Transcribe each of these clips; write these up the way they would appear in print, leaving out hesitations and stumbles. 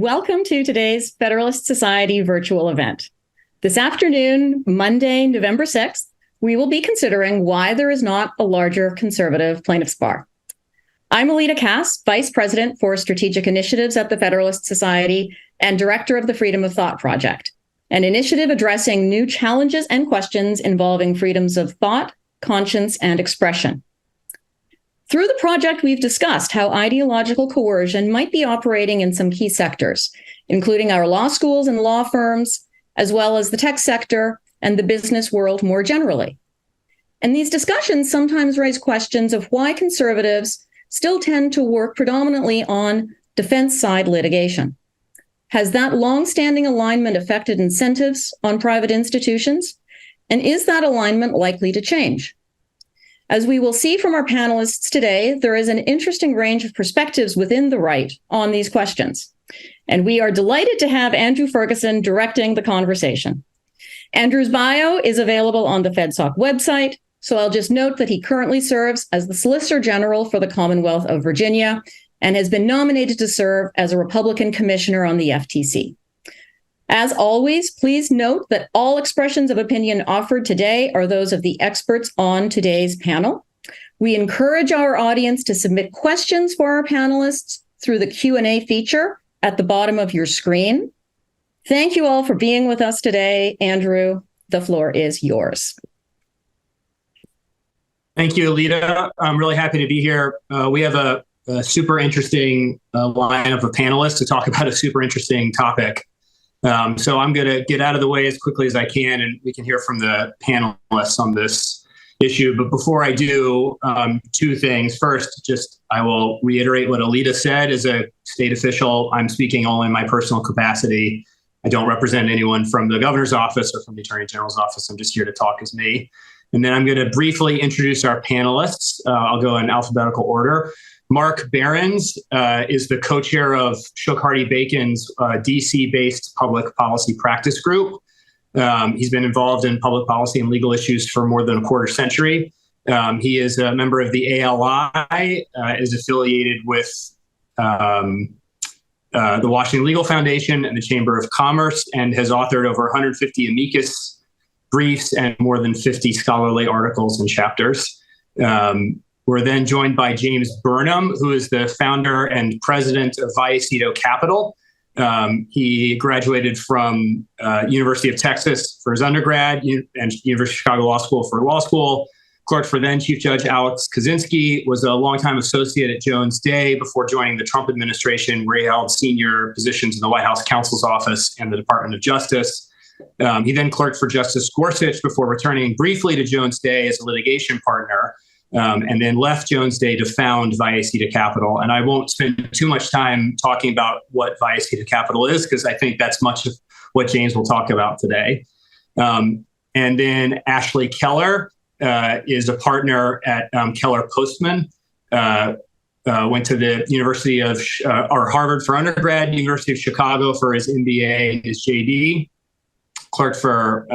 Welcome to today's Federalist Society virtual event. This afternoon, Monday, November 6th, we will be considering why there is not a larger conservative plaintiffs' bar. I'm Alita Cass, Vice President for Strategic Initiatives at the Federalist Society and Director of the Freedom of Thought Project, an initiative addressing new challenges and questions involving freedoms of thought, conscience, and expression. Through the project, we've discussed how ideological coercion might be operating in some key sectors, including our law schools and law firms, as well as the tech sector and the business world more generally. And these discussions sometimes raise questions of why conservatives still tend to work predominantly on defense side litigation. Has that long-standing alignment affected incentives on private institutions? And is that alignment likely to change? As we will see from our panelists today, there is an interesting range of perspectives within the right on these questions. And we are delighted to have Andrew Ferguson directing the conversation. Andrew's bio is available on the FedSoc website, so I'll just note that he currently serves as the Solicitor General for the Commonwealth of Virginia and has been nominated to serve as a Republican Commissioner on the FTC. As always, please note that all expressions of opinion offered today are those of the experts on today's panel. We encourage our audience to submit questions for our panelists through the Q&A feature at the bottom of your screen. Thank you all for being with us today. Andrew, the floor is yours. Thank you, Alita. I'm really happy to be here. We have a super interesting lineup of panelists to talk about a super interesting topic. So I'm going to get out of the way as quickly as I can, and we can hear from the panelists on this issue. But before I do, two things. First, I will reiterate what Alita said. As a state official, I'm speaking only in my personal capacity. I don't represent anyone from the governor's office or from the attorney general's office. I'm just here to talk as me. And then I'm going to briefly introduce our panelists. I'll go in alphabetical order. Mark Behrens is the co-chair of Shook Hardy Bacon's DC-based public policy practice group. He's been involved in public policy and legal issues for more than a quarter century. He is a member of the ALI, is affiliated with the Washington Legal Foundation and the Chamber of Commerce, and has authored over 150 amicus briefs and more than 50 scholarly articles and chapters. We're then joined by James Burnham, who is the founder and president of Vallecito Capital. He graduated from University of Texas for his undergrad and University of Chicago Law School for law school. Clerked for then Chief Judge Alex Kaczynski, was a longtime associate at Jones Day before joining the Trump administration, where he held senior positions in the White House counsel's office and the Department of Justice. He then clerked for Justice Gorsuch before returning briefly to Jones Day as a litigation partner. And then left Jones Day to found Vallecito Capital. And I won't spend too much time talking about what Vallecito Capital is, because I think that's much of what James will talk about today. And then Ashley Keller is a partner at Keller Postman. Went to the University of or Harvard for undergrad, University of Chicago for his MBA and his JD. Clerked for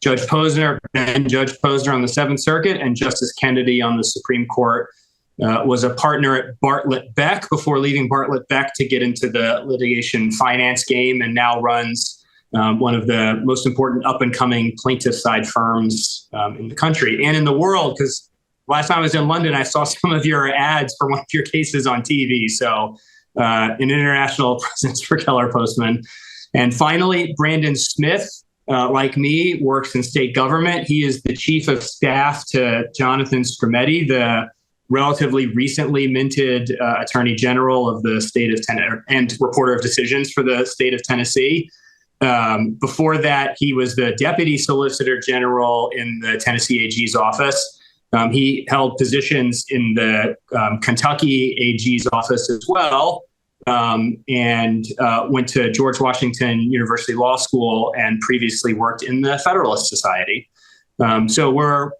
Judge Posner, then Judge Posner on the Seventh Circuit, and Justice Kennedy on the Supreme Court. Was a partner at Bartlett Beck before leaving Bartlett Beck to get into the litigation finance game, and now runs one of the most important up-and-coming plaintiff side firms in the country and in the world, because last time I was in London, I saw some of your ads for one of your cases on TV. So an international presence for Keller Postman. And finally, Brandon Smith, like me, works in state government. He is the chief of staff to Jonathan Skrmetti, the relatively recently minted attorney general of the state of Tennessee and reporter of decisions for the state of Tennessee. Before that, he was the deputy solicitor general in the Tennessee AG's office. He held positions in the Kentucky AG's office as well. And went to George Washington University Law School and previously worked in the Federalist Society. So we're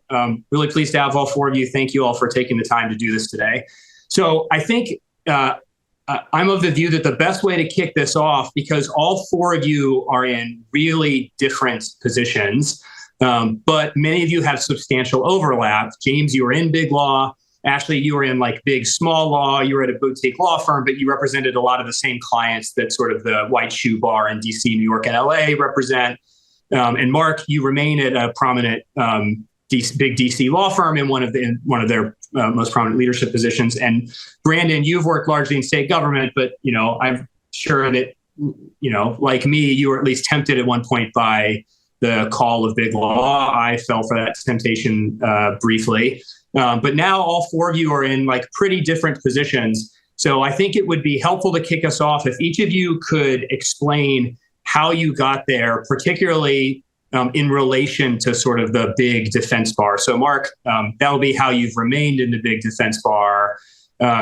really pleased to have all four of you. Thank you all for taking the time to do this today. So I think I'm of the view that the best way to kick this off, because all four of you are in really different positions, but many of you have substantial overlap. James, you were in biglaw. Ashley, you were in like big small law, you were at a boutique law firm, but you represented a lot of the same clients that sort of the white shoe bar in DC, New York, and LA represent. And Mark, you remain at a prominent big DC law firm in one of their most prominent leadership positions. And Brandon, you've worked largely in state government, but I'm sure that like me, you were at least tempted at one point by the call of big law. I fell for that temptation briefly. But now all four of you are in like pretty different positions. So I think it would be helpful to kick us off if each of you could explain how you got there, particularly in relation to sort of the big defense bar. So Mark, that'll be how you've remained in the big defense bar.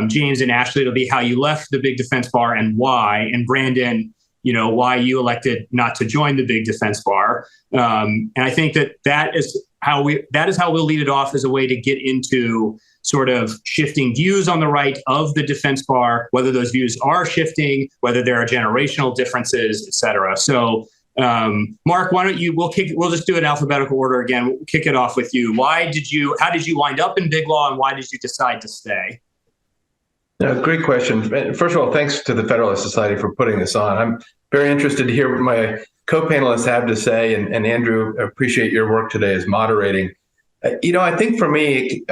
James and Ashley, it'll be how you left the big defense bar and why. And Brandon, why you elected not to join the big defense bar. And I think that is how we'll lead it off as a way to get into sort of shifting views on the right of the defense bar, whether those views are shifting, whether there are generational differences, et cetera. So, Mark, why don't we'll just do it in alphabetical order again. We'll kick it off with you. How did you wind up in big law, and why did you decide to stay? Great question. First of all, thanks to the Federalist Society for putting this on. I'm very interested to hear what my co-panelists have to say. And Andrew, I appreciate your work today as moderating. I think for me,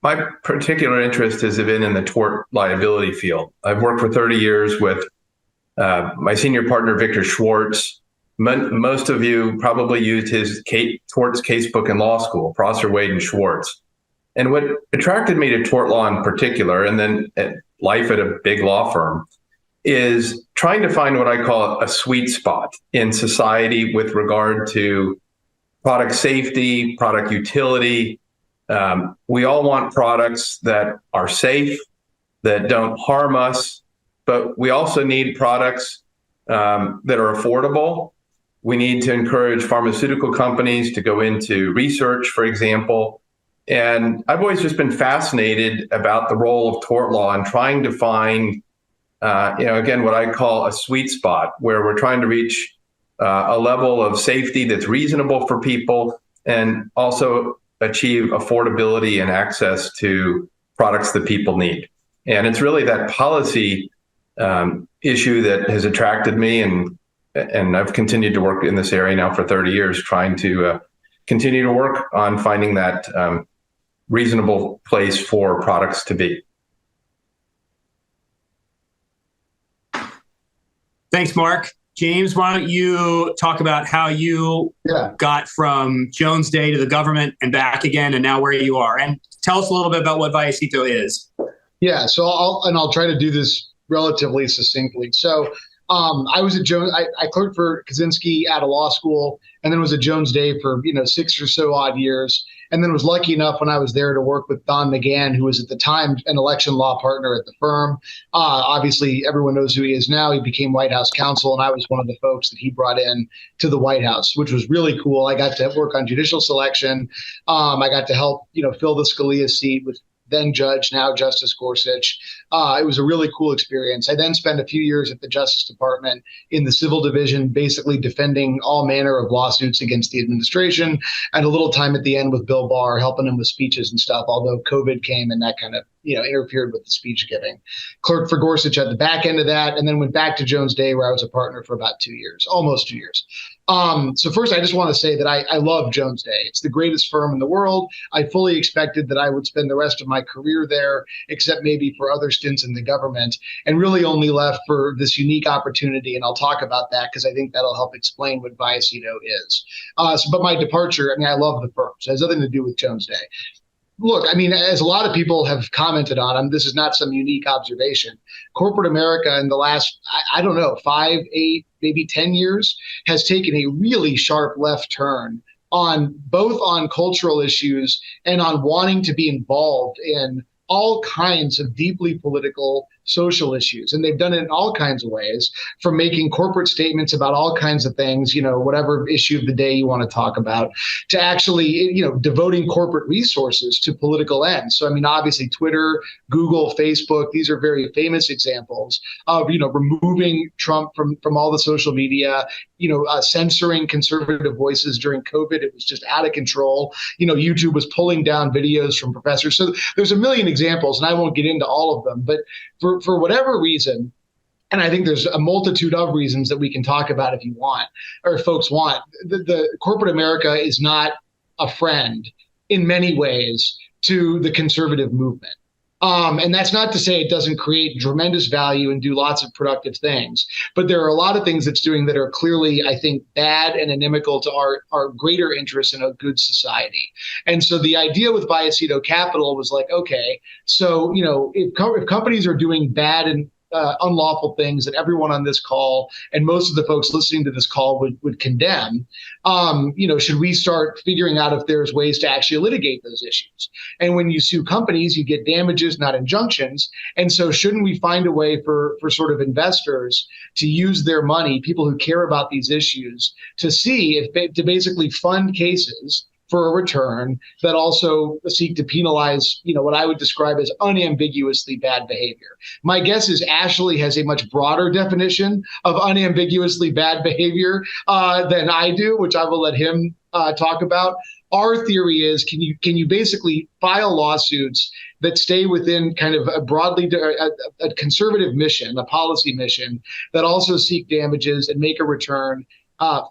my particular interest has been in the tort liability field. I've worked for 30 years with my senior partner, Victor Schwartz. Most of you probably used his torts casebook in law school, Prosser, Wade, and Schwartz. And what attracted me to tort law in particular, and then life at a big law firm, is trying to find what I call a sweet spot in society with regard to product safety, product utility. We all want products that are safe, that don't harm us, but we also need products that are affordable. We need to encourage pharmaceutical companies to go into research, for example. And I've always just been fascinated about the role of tort law and trying to find, again, what I call a sweet spot where we're trying to reach a level of safety that's reasonable for people and also achieve affordability and access to products that people need. And it's really that policy issue that has attracted me, and I've continued to work in this area now for 30 years, trying to continue to work on finding that reasonable place for products to be. Thanks, Mark. James, why don't you talk about how you got from Jones Day to the government and back again, and now where you are, and tell us a little bit about what Vallecito is. Yeah, so I'll try to do this relatively succinctly. So I was at Jones. I clerked for Kaczynski out of law school, and then was at Jones Day for 6 or so odd years, and then was lucky enough when I was there to work with Don McGann, who was at the time an election law partner at the firm. Obviously, everyone knows who he is now. He became White House counsel, and I was one of the folks that he brought in to the White House, which was really cool. I got to work on judicial selection. I got to help fill the Scalia seat with then Judge, now Justice Gorsuch. It was a really cool experience. I then spent a few years at the Justice Department in the civil division, basically defending all manner of lawsuits against the administration, and a little time at the end with Bill Barr, helping him with speeches and stuff, although COVID came and that kind of interfered with the speech giving. Clerked for Gorsuch at the back end of that, and then went back to Jones Day, where I was a partner for about 2 years, almost 2 years. So first, I just want to say that I love Jones Day. It's the greatest firm in the world. I fully expected that I would spend the rest of my career there, except maybe for other stints in the government, and really only left for this unique opportunity. And I'll talk about that because I think that'll help explain what Vallecito is. But my departure, I love the firm. So it has nothing to do with Jones Day. Look, as a lot of people have commented on, this is not some unique observation. Corporate America in the last, 5, 8, maybe 10 years has taken a really sharp left turn on both on cultural issues and on wanting to be involved in all kinds of deeply political, social issues. And they've done it in all kinds of ways, from making corporate statements about all kinds of things, whatever issue of the day you want to talk about, to actually, devoting corporate resources to political ends. So, I mean, obviously Twitter, Google, Facebook, these are very famous examples of, removing Trump from all the social media, censoring conservative voices during COVID. It was just out of control. YouTube was pulling down videos from professors. So there's a million examples, and I won't get into all of them. But for whatever reason, and I think there's a multitude of reasons that we can talk about if you want, or if folks want, the corporate America is not a friend in many ways to the conservative movement. And that's not to say it doesn't create tremendous value and do lots of productive things, but there are a lot of things it's doing that are clearly, I think, bad and inimical to our greater interests in a good society. And so the idea with Viacito Capital was like, okay, so, if companies are doing bad and unlawful things that everyone on this call and most of the folks listening to this call would condemn, should we start figuring out if there's ways to actually litigate those issues? And when you sue companies, you get damages, not injunctions. And so shouldn't we find a way for sort of investors to use their money, people who care about these issues, to to basically fund cases for a return that also seek to penalize, what I would describe as unambiguously bad behavior. My guess is Ashley has a much broader definition of unambiguously bad behavior than I do, which I will let him talk about. Our theory is, can you basically file lawsuits that stay within kind of a conservative mission, a policy mission, that also seek damages and make a return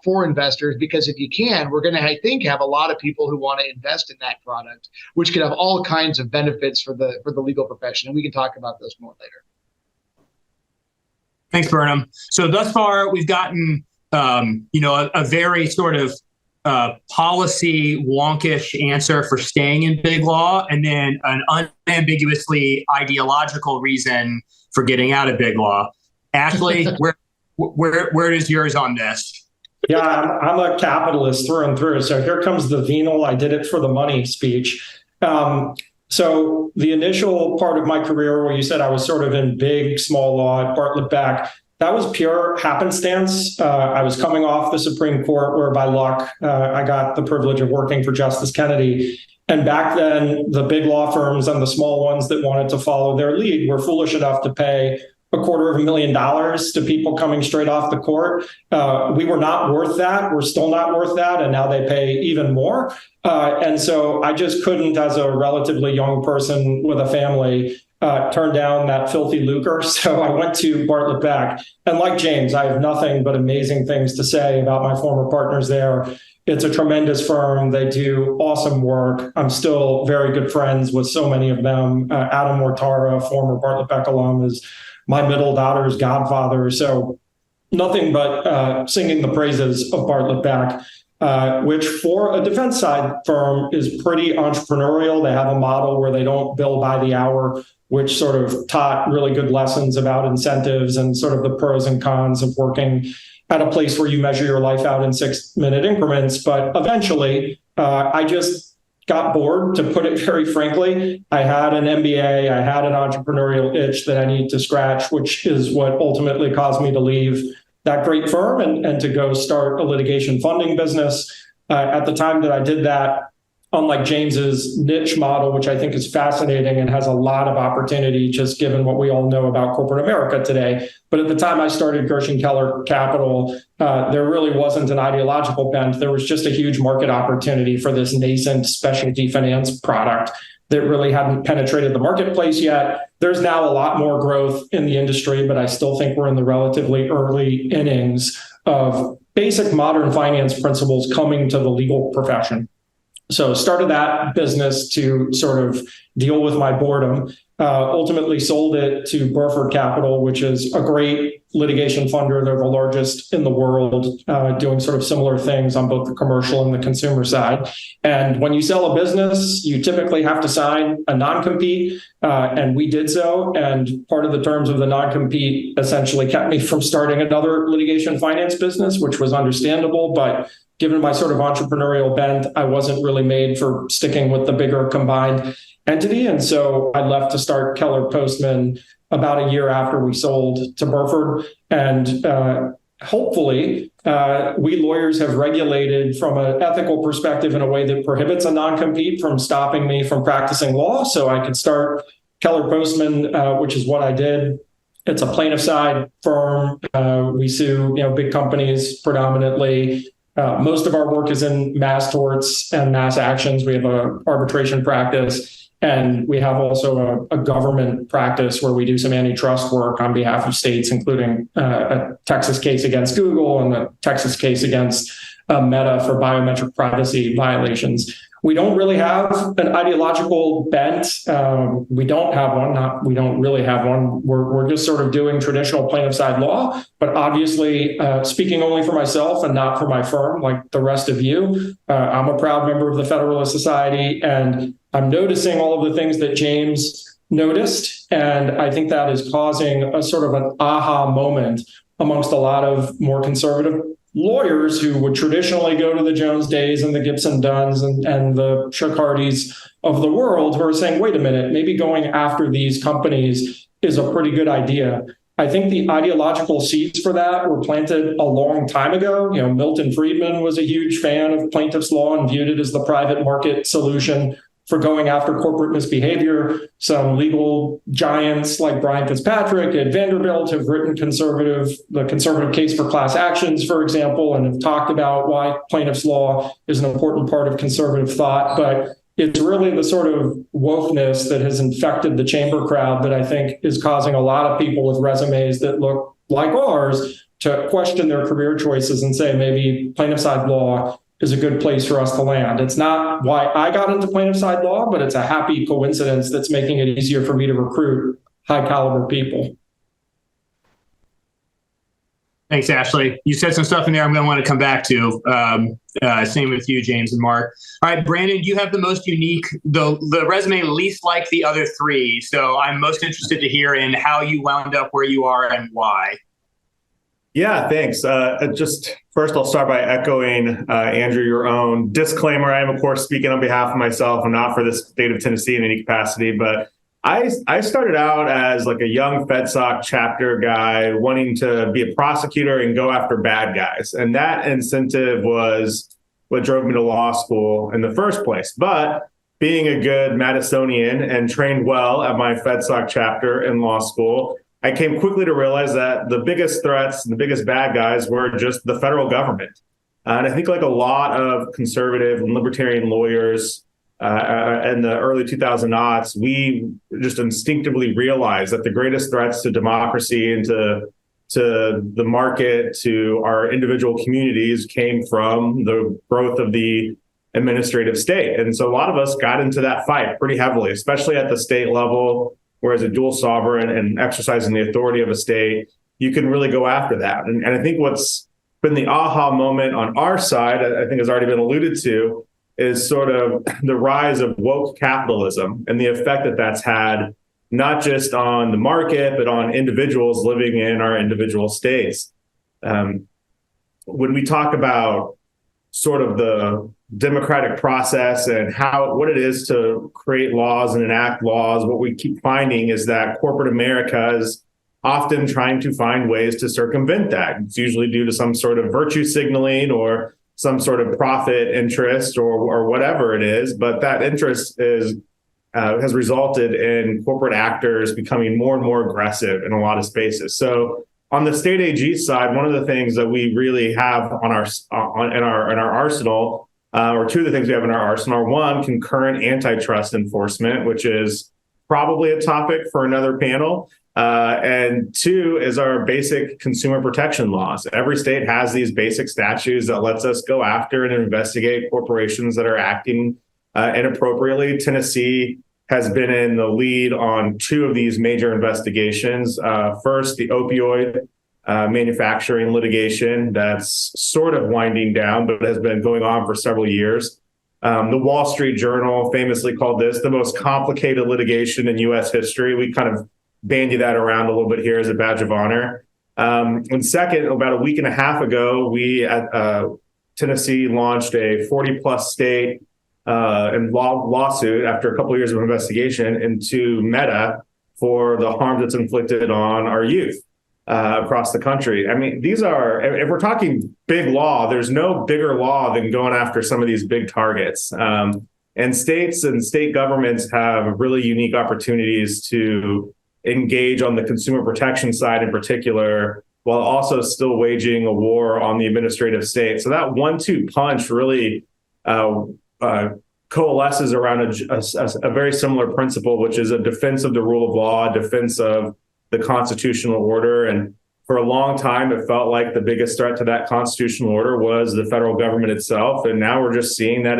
for investors? Because if you can, we're going to, I think, have a lot of people who want to invest in that product, which could have all kinds of benefits for the legal profession. And we can talk about those more later. Thanks, Burnham. So thus far, we've gotten, a very sort of policy wonkish answer for staying in big law, and then an unambiguously ideological reason for getting out of big law. Ashley, where is yours on this? Yeah, I'm a capitalist through and through. So here comes the venal, I did it for the money speech. So the initial part of my career where you said I was sort of in big, small law at Bartlett Back, that was pure happenstance. I was coming off the Supreme Court where by luck, I got the privilege of working for Justice Kennedy. And back then, the big law firms and the small ones that wanted to follow their lead were foolish enough to pay $250,000 to people coming straight off the court. We were not worth that. We're still not worth that. And now they pay even more. And so I just couldn't, as a relatively young person with a family, turn down that filthy lucre. So I went to Bartlett Back. And like James, I have nothing but amazing things to say about my former partners there. It's a tremendous firm. They do awesome work. I'm still very good friends with so many of them. Adam Mortara, former Bartlett Back alum, is my middle daughter's godfather. So nothing but singing the praises of Bartlett Back, which for a defense side firm is pretty entrepreneurial. They have a model where they don't bill by the hour, which sort of taught really good lessons about incentives and sort of the pros and cons of working at a place where you measure your life out in 6-minute increments. But eventually, I just got bored, to put it very frankly. I had an MBA, I had an entrepreneurial itch that I need to scratch, which is what ultimately caused me to leave that great firm and to go start a litigation funding business. At the time that I did that, unlike James's niche model, which I think is fascinating and has a lot of opportunity, just given what we all know about corporate America today. But at the time I started Gershon Keller Capital, there really wasn't an ideological bent. There was just a huge market opportunity for this nascent specialty finance product that really hadn't penetrated the marketplace yet. There's now a lot more growth in the industry, but I still think we're in the relatively early innings of basic modern finance principles coming to the legal profession. So started that business to sort of deal with my boredom, ultimately sold it to Burford Capital, which is a great litigation funder. They're the largest in the world, doing sort of similar things on both the commercial and the consumer side. And when you sell a business, you typically have to sign a non-compete, and we did so. And part of the terms of the non-compete essentially kept me from starting another litigation finance business, which was understandable. But given my sort of entrepreneurial bent, I wasn't really made for sticking with the bigger combined entity. And so I left to start Keller Postman about a year after we sold to Burford. And hopefully, we lawyers have regulated from an ethical perspective in a way that prohibits a non-compete from stopping me from practicing law. So I could start Keller Postman, which is what I did. It's a plaintiff side firm. We sue, big companies predominantly. Most of our work is in mass torts and mass actions. We have an arbitration practice. And we have also a government practice where we do some antitrust work on behalf of states, including a Texas case against Google and a Texas case against Meta for biometric privacy violations. We don't really have an ideological bent. We don't have one. We don't really have one. We're just sort of doing traditional plaintiff side law. But obviously, speaking only for myself and not for my firm, like the rest of you, I'm a proud member of the Federalist Society, and I'm noticing all of the things that James noticed. And I think that is causing a sort of an aha moment amongst a lot of more conservative lawyers who would traditionally go to the Jones Days and the Gibson Dunns and the Shakardis of the world, who are saying, wait a minute, maybe going after these companies is a pretty good idea. I think the ideological seeds for that were planted a long time ago. Milton Friedman was a huge fan of plaintiff's law and viewed it as the private market solution for going after corporate misbehavior. Some legal giants like Brian Fitzpatrick at Vanderbilt have written the conservative case for class actions, for example, and have talked about why plaintiff's law is an important part of conservative thought. But it's really the sort of wokeness that has infected the chamber crowd that I think is causing a lot of people with resumes that look like ours to question their career choices and say maybe plaintiff side law is a good place for us to land. It's not why I got into plaintiff side law, but it's a happy coincidence that's making it easier for me to recruit high caliber people. Thanks, Ashley. You said some stuff in there I'm going to want to come back to. Same with you, James and Mark. All right, Brandon, you have the most unique, the resume least like the other three. So I'm most interested to hear in how you wound up where you are and why. Yeah, thanks. Just first, I'll start by echoing, Andrew, your own disclaimer. I am, of course, speaking on behalf of myself and not for the state of Tennessee in any capacity. But I started out as like a young FedSoc chapter guy wanting to be a prosecutor and go after bad guys. And that incentive was what drove me to law school in the first place. But being a good Madisonian and trained well at my FedSoc chapter in law school, I came quickly to realize that the biggest threats, the biggest bad guys were just the federal government. And I think like a lot of conservative and libertarian lawyers in the early 2000s, we just instinctively realized that the greatest threats to democracy and to the market, to our individual communities came from the growth of the administrative state. And so a lot of us got into that fight pretty heavily, especially at the state level. Whereas a dual sovereign and exercising the authority of a state, you can really go after that. And I think what's been the aha moment on our side, I think has already been alluded to, is sort of the rise of woke capitalism and the effect that that's had, not just on the market, but on individuals living in our individual states. When we talk about sort of the democratic process and what it is to create laws and enact laws, what we keep finding is that corporate America is often trying to find ways to circumvent that. It's usually due to some sort of virtue signaling or some sort of profit interest or whatever it is. But that interest has resulted in corporate actors becoming more and more aggressive in a lot of spaces. So on the state AG side, one of the things that we really have in our arsenal, or two of the things we have in our arsenal, are one, concurrent antitrust enforcement, which is probably a topic for another panel. And two is our basic consumer protection laws. Every state has these basic statutes that lets us go after and investigate corporations that are acting inappropriately. Tennessee has been in the lead on two of these major investigations. First, the opioid manufacturing litigation that's sort of winding down, but has been going on for several years. The Wall Street Journal famously called this the most complicated litigation in U.S. history. We kind of bandy that around a little bit here as a badge of honor. And second, about a week and a half ago, we at Tennessee launched a 40-plus state lawsuit after a couple of years of investigation into Meta for the harm that's inflicted on our youth across the country. I mean, these are, if we're talking big law, there's no bigger law than going after some of these big targets. And states and state governments have really unique opportunities to engage on the consumer protection side in particular, while also still waging a war on the administrative state. So that 1-2 punch really coalesces around a very similar principle, which is a defense of the rule of law, a defense of the constitutional order. And for a long time, it felt like the biggest threat to that constitutional order was the federal government itself. And now we're just seeing that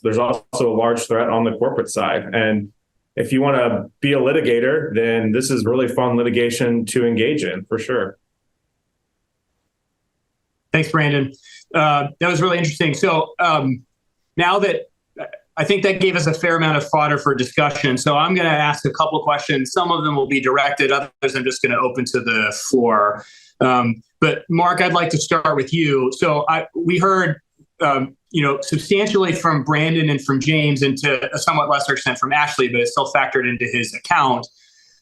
there's also a large threat on the corporate side. And if you want to be a litigator, then this is really fun litigation to engage in, for sure. Thanks, Brandon. That was really interesting. So now that I think that gave us a fair amount of fodder for discussion. So I'm going to ask a couple of questions. Some of them will be directed. Others I'm just going to open to the floor. But Mark, I'd like to start with you. So we heard, substantially from Brandon and from James, and to a somewhat lesser extent from Ashley, but it's still factored into his account,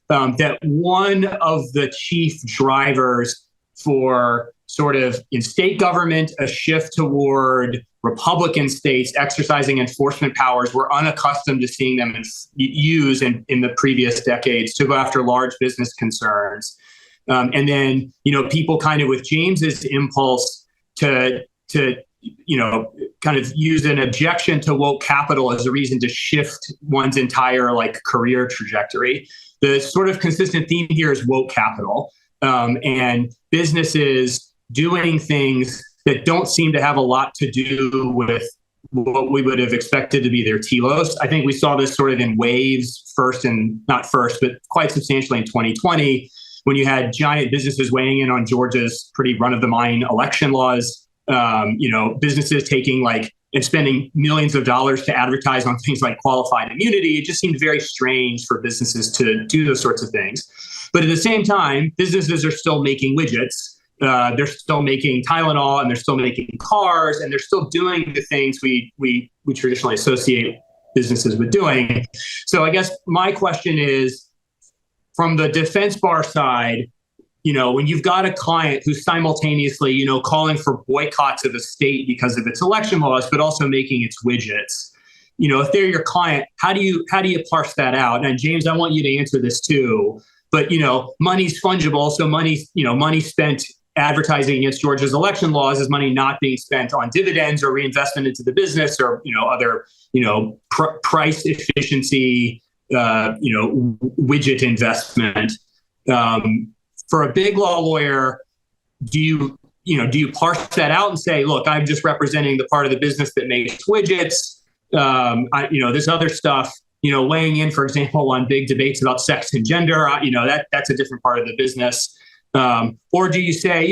that one of the chief drivers for sort of in state government, a shift toward Republican states exercising enforcement powers we're unaccustomed to seeing them use in the previous decades to go after large business concerns. And then, people kind of with James's impulse to kind of use an objection to woke capital as a reason to shift one's entire career trajectory. The sort of consistent theme here is woke capital and businesses doing things that don't seem to have a lot to do with what we would have expected to be their telos. I think we saw this sort of in waves not first, but quite substantially in 2020, when you had giant businesses weighing in on Georgia's pretty run-of-the-mind election laws, businesses taking and spending millions of dollars to advertise on things like qualified immunity. It just seemed very strange for businesses to do those sorts of things. But at the same time, businesses are still making widgets. They're still making Tylenol, and they're still making cars, and they're still doing the things we traditionally associate businesses with doing. So I guess my question is, from the defense bar side, when you've got a client who's simultaneously, calling for boycotts of the state because of its election laws, but also making its widgets, if they're your client, how do you parse that out? And James, I want you to answer this too. But money's fungible, so money spent advertising against Georgia's election laws is money not being spent on dividends or reinvestment into the business or other price efficiency widget investment. For a big law lawyer, do you parse that out and say, look, I'm just representing the part of the business that makes widgets? This other stuff, weighing in, for example, on big debates about sex and gender, that's a different part of the business. Or do you say,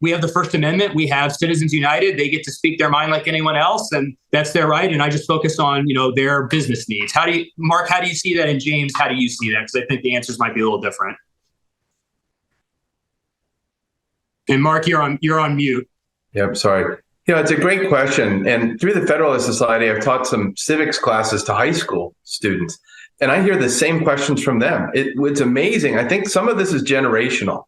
we have the First Amendment, we have Citizens United, they get to speak their mind like anyone else, and that's their right, and I just focus on, their business needs. Mark, how do you see that? And James, how do you see that? Because I think the answers might be a little different. And Mark, you're on mute. Yep, sorry. It's a great question. And through the Federalist Society, I've taught some civics classes to high school students, and I hear the same questions from them. It's amazing. I think some of this is generational.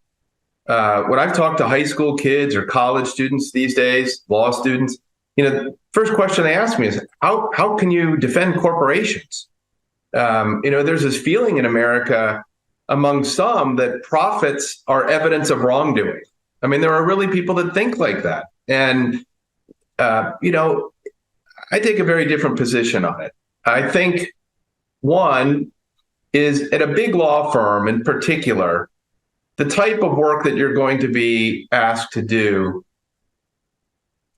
When I've talked to high school kids or college students these days, law students, the first question they ask me is, how can you defend corporations? There's this feeling in America among some that profits are evidence of wrongdoing. I mean, there are really people that think like that. And, I take a very different position on it. I think one is at a big law firm in particular, the type of work that you're going to be asked to do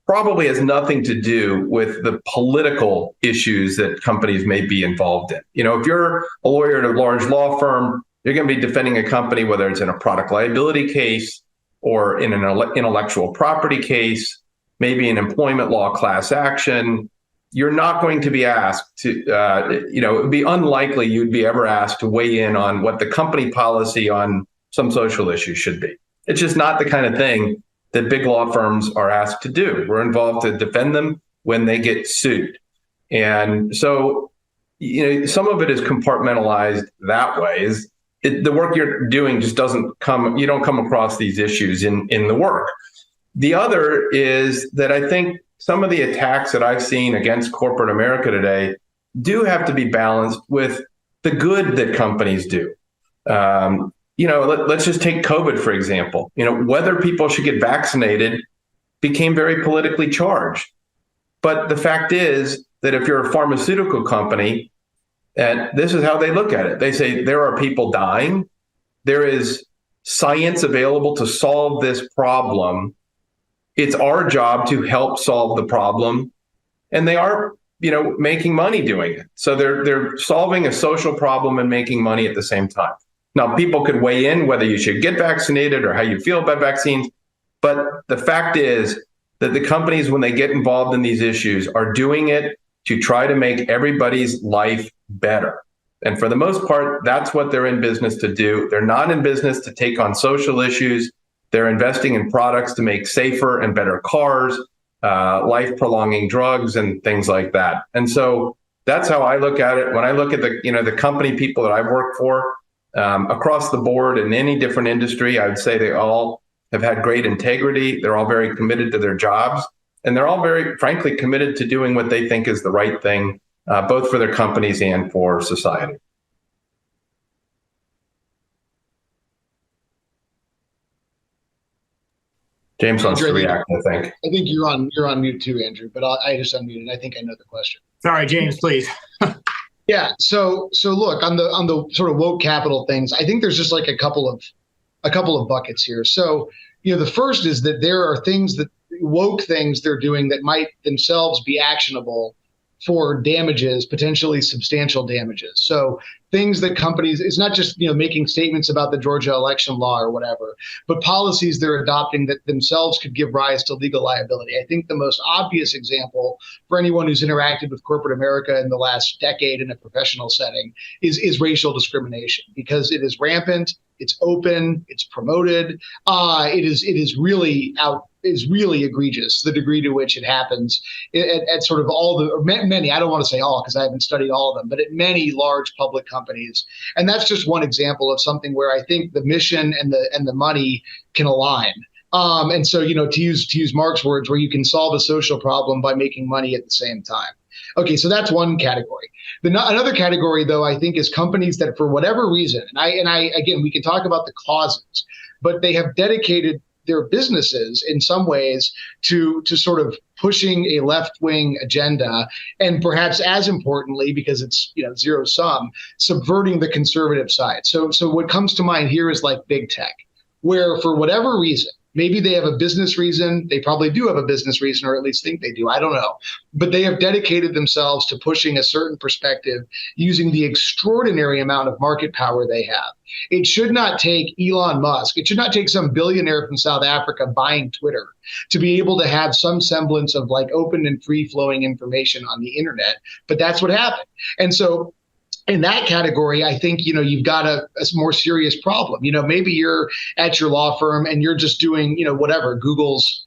probably has nothing to do with the political issues that companies may be involved in. If you're a lawyer at a large law firm, you're going to be defending a company, whether it's in a product liability case or in an intellectual property case, maybe an employment law class action. You're not going to be asked to, it would be unlikely you'd be ever asked to weigh in on what the company policy on some social issue should be. It's just not the kind of thing that big law firms are asked to do. We're involved to defend them when they get sued. And so, some of it is compartmentalized that way. the work you're doing just you don't come across these issues in the work. The other is that I think some of the attacks that I've seen against corporate America today do have to be balanced with the good that companies do. Let's just take COVID, for example. Whether people should get vaccinated became very politically charged. But the fact is that if you're a pharmaceutical company, and this is how they look at it. They say there are people dying. There is science available to solve this problem. It's our job to help solve the problem. And they are, making money doing it. So they're solving a social problem and making money at the same time. Now, people could weigh in whether you should get vaccinated or how you feel about vaccines. But the fact is that the companies, when they get involved in these issues, are doing it to try to make everybody's life better. And for the most part, that's what they're in business to do. They're not in business to take on social issues. They're investing in products to make safer and better cars, life-prolonging drugs, and things like that. And so that's how I look at it. When I look at the company people that I've worked for across the board in any different industry, I would say they all have had great integrity. They're all very committed to their jobs, and they're all very, frankly, committed to doing what they think is the right thing, both for their companies and for society. James wants to react, I think. I think you're on mute too, Andrew, but I just unmuted. I think I know the question. Sorry, James, please. Yeah. So look, on the sort of woke capital things, I think there's just like a couple of buckets here. So, the first is that there are woke things they're doing that might themselves be actionable for damages, potentially substantial damages. So things that companies, it's not just, making statements about the Georgia election law or whatever, but policies they're adopting that themselves could give rise to legal liability. I think the most obvious example for anyone who's interacted with corporate America in the last decade in a professional setting is racial discrimination, because it is rampant, it's open, it's promoted. It is really egregious, the degree to which it happens at sort of many, I don't want to say all because I haven't studied all of them, but at many large public companies. And that's just one example of something where I think the mission and the money can align. And so, to use Mark's words, where you can solve a social problem by making money at the same time. Okay, so that's one category. Another category, though, I think is companies that, for whatever reason, and I again, we can talk about the causes, but they have dedicated their businesses in some ways to sort of pushing a left-wing agenda, and perhaps as importantly, because it's zero sum, subverting the conservative side. So what comes to mind here is like big tech, where for whatever reason, maybe they have a business reason. They probably do have a business reason, or at least think they do. I don't know. But they have dedicated themselves to pushing a certain perspective using the extraordinary amount of market power they have. It should not take Elon Musk. It should not take some billionaire from South Africa buying Twitter to be able to have some semblance of like open and free flowing information on the internet. But that's what happened. And so in that category, I think, you've got a more serious problem. Maybe you're at your law firm and you're just doing, whatever, Google's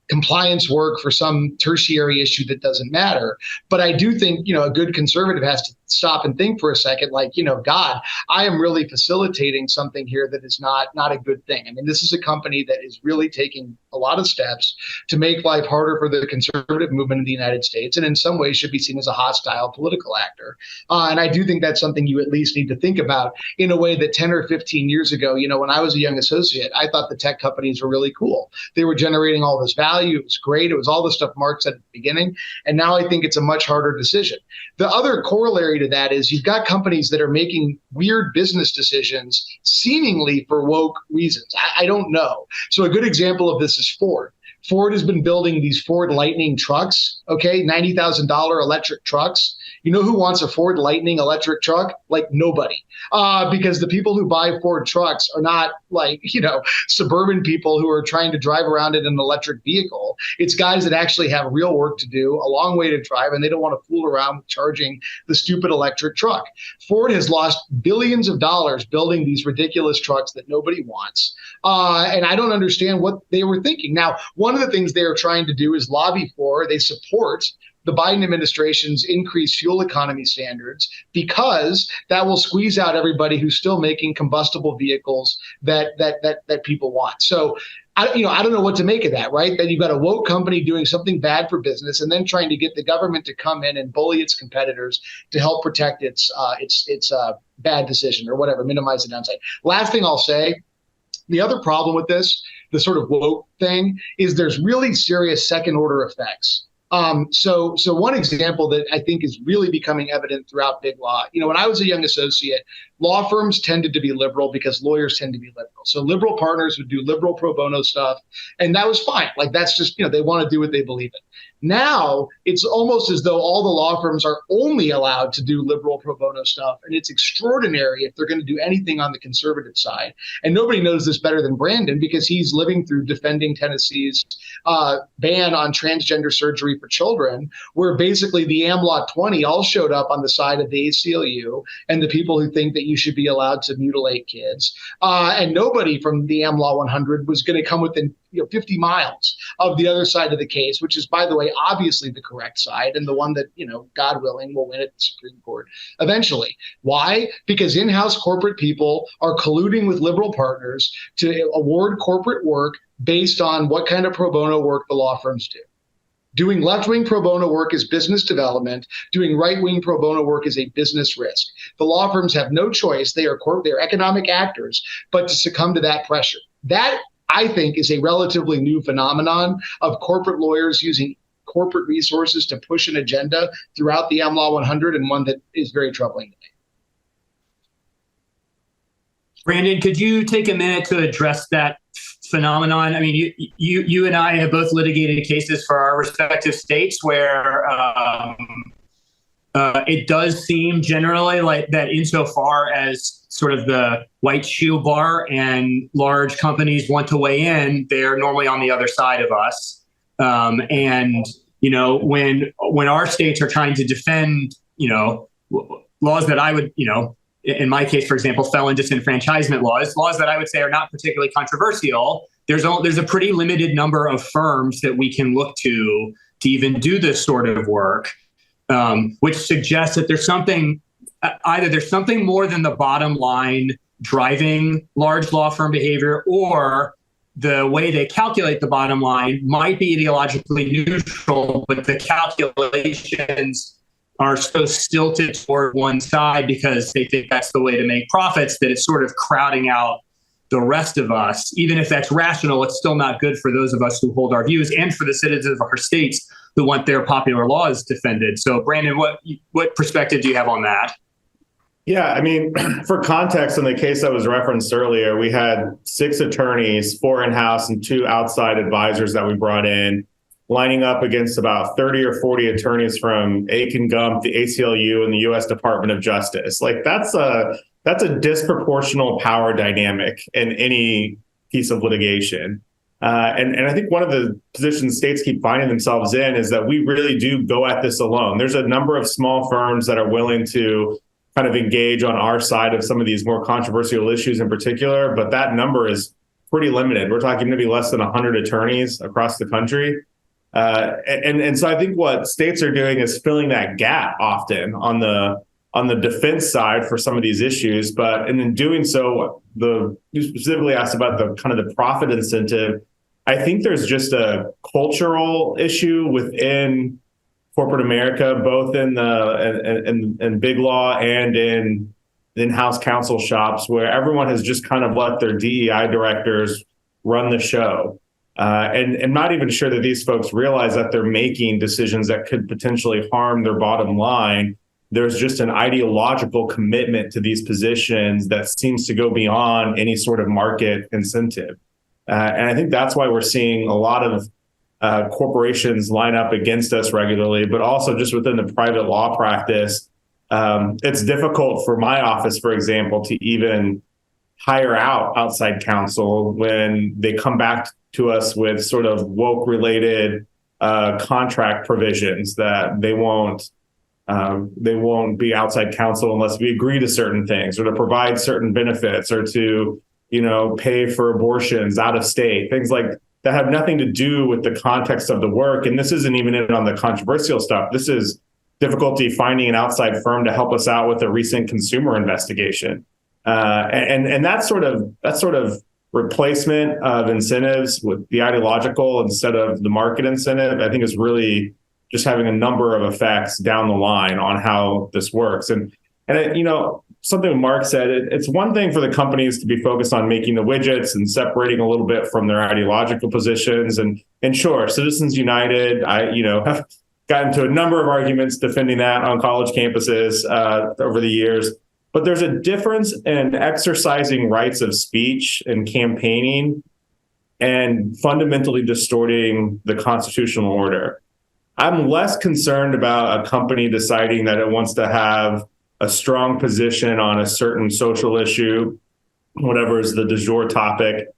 compliance work for some tertiary issue that doesn't matter. But I do think, a good conservative has to stop and think for a second, like, God, I am really facilitating something here that is not a good thing. I mean, this is a company that is really taking a lot of steps to make life harder for the conservative movement in the United States, and in some ways should be seen as a hostile political actor. And I do think that's something you at least need to think about in a way that 10 or 15 years ago, when I was a young associate, I thought the tech companies were really cool. They were generating all this value. It was great. It was all the stuff Mark said at the beginning. And now I think it's a much harder decision. The other corollary to that is you've got companies that are making weird business decisions seemingly for woke reasons. I don't know. So a good example of this is Ford. Ford has been building these Ford Lightning trucks, okay, $90,000 electric trucks. You know who wants a Ford Lightning electric truck? Like nobody, because the people who buy Ford trucks are not like, suburban people who are trying to drive around in an electric vehicle. It's guys that actually have real work to do, a long way to drive, and they don't want to fool around with charging the stupid electric truck. Ford has lost billions of dollars building these ridiculous trucks that nobody wants. And I don't understand what they were thinking. Now, one of the things they are trying to do is lobby for, they support the Biden administration's increased fuel economy standards, because that will squeeze out everybody who's still making combustible vehicles that people want. So I don't know what to make of that, right? That you've got a woke company doing something bad for business and then trying to get the government to come in and bully its competitors to help protect its bad decision or whatever, minimize the downside. Last thing I'll say, the other problem with this, the sort of woke thing, is there's really serious second order effects. So one example that I think is really becoming evident throughout big law, when I was a young associate, law firms tended to be liberal because lawyers tend to be liberal. So liberal partners would do liberal pro bono stuff, and that was fine. Like, that's just, they want to do what they believe in. Now it's almost as though all the law firms are only allowed to do liberal pro bono stuff. And it's extraordinary if they're going to do anything on the conservative side. And nobody knows this better than Brandon, because he's living through defending Tennessee's ban on transgender surgery for children, where basically the AmLaw 20 all showed up on the side of the ACLU and the people who think that you should be allowed to mutilate kids. And nobody from the AmLaw 100 was going to come within 50 miles of the other side of the case, which is, by the way, obviously the correct side and the one that, God willing, will win at the Supreme Court eventually. Why? Because in-house corporate people are colluding with liberal partners to award corporate work based on what kind of pro bono work the law firms do. Doing left-wing pro bono work is business development. Doing right-wing pro bono work is a business risk. The law firms have no choice. They're economic actors, but to succumb to that pressure. That, I think, is a relatively new phenomenon of corporate lawyers using corporate resources to push an agenda throughout the AmLaw 100, and one that is very troubling to me. Brandon, could you take a minute to address that phenomenon? I mean, you and I have both litigated cases for our respective states where it does seem generally like that, insofar as sort of the white shoe bar and large companies want to weigh in, they're normally on the other side of us. And when our states are trying to defend, laws that I would, in my case, for example, felon disenfranchisement laws that I would say are not particularly controversial, there's a pretty limited number of firms that we can look to even do this sort of work, which suggests that there's something more than the bottom line driving large law firm behavior, or the way they calculate the bottom line might be ideologically neutral, but the calculations are so stilted toward one side because they think that's the way to make profits, that it's sort of crowding out the rest of us. Even if that's rational, it's still not good for those of us who hold our views and for the citizens of our states who want their popular laws defended. So, Brandon, what perspective do you have on that? Yeah, I mean, for context, in the case that was referenced earlier, we had 6 attorneys, 4 in-house and 2 outside advisors that we brought in, lining up against about 30 or 40 attorneys from Aiken Gump, the ACLU, and the U.S. Department of Justice. Like, that's a disproportional power dynamic in any piece of litigation. And I think one of the positions states keep finding themselves in is that we really do go at this alone. There's a number of small firms that are willing to kind of engage on our side of some of these more controversial issues in particular, but that number is pretty limited. We're talking maybe less than 100 attorneys across the country. And so I think what states are doing is filling that gap often on the defense side for some of these issues. But in doing so, you specifically asked about the kind of the profit incentive. I think there's just a cultural issue within corporate America, both in big law and in in-house counsel shops, where everyone has just kind of let their DEI directors run the show. And I'm not even sure that these folks realize that they're making decisions that could potentially harm their bottom line. There's just an ideological commitment to these positions that seems to go beyond any sort of market incentive. And I think that's why we're seeing a lot of corporations line up against us regularly, but also just within the private law practice. It's difficult for my office, for example, to even hire out outside counsel when they come back to us with sort of woke related contract provisions that they won't be outside counsel unless we agree to certain things, or to provide certain benefits, or to, pay for abortions out of state, things like that have nothing to do with the context of the work. And this isn't even on the controversial stuff. This is difficulty finding an outside firm to help us out with a recent consumer investigation. And that sort of replacement of incentives with the ideological instead of the market incentive, I think is really just having a number of effects down the line on how this works. And something Mark said, it's one thing for the companies to be focused on making the widgets and separating a little bit from their ideological positions. And sure, Citizens United, have gotten into a number of arguments defending that on college campuses over the years. But there's a difference in exercising rights of speech and campaigning and fundamentally distorting the constitutional order. I'm less concerned about a company deciding that it wants to have a strong position on a certain social issue, whatever is the du jour topic.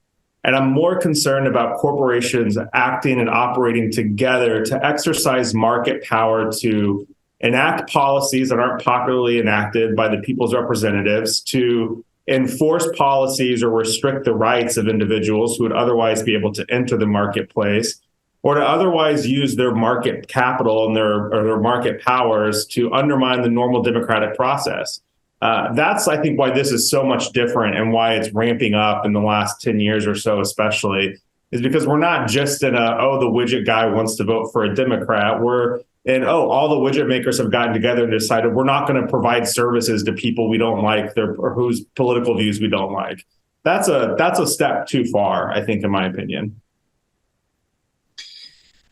And I'm more concerned about corporations acting and operating together to exercise market power to enact policies that aren't popularly enacted by the people's representatives, to enforce policies or restrict the rights of individuals who would otherwise be able to enter the marketplace, or to otherwise use their market capital and their market powers to undermine the normal democratic process. That's, I think, why this is so much different and why it's ramping up in the last 10 years or so, especially, is because we're not just in the widget guy wants to vote for a Democrat. All the widget makers have gotten together and decided we're not going to provide services to people we don't like or whose political views we don't like. That's a step too far, I think, in my opinion.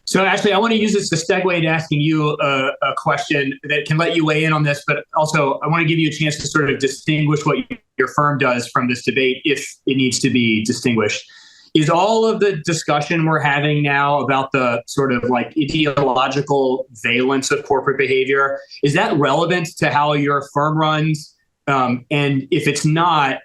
So Ashley, I want to use this to segue into asking you a question that can let you weigh in on this, but also I want to give you a chance to sort of distinguish what your firm does from this debate, if it needs to be distinguished. Is all of the discussion we're having now about the sort of like ideological valence of corporate behavior, is that relevant to how your firm runs? And if it's not,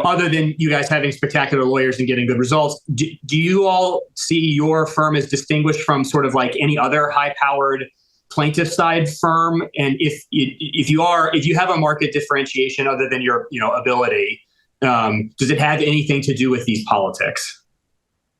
other than you guys having spectacular lawyers and getting good results, do you all see your firm as distinguished from sort of like any other high-powered plaintiff side firm? And if you have a market differentiation other than your ability, does it have anything to do with these politics?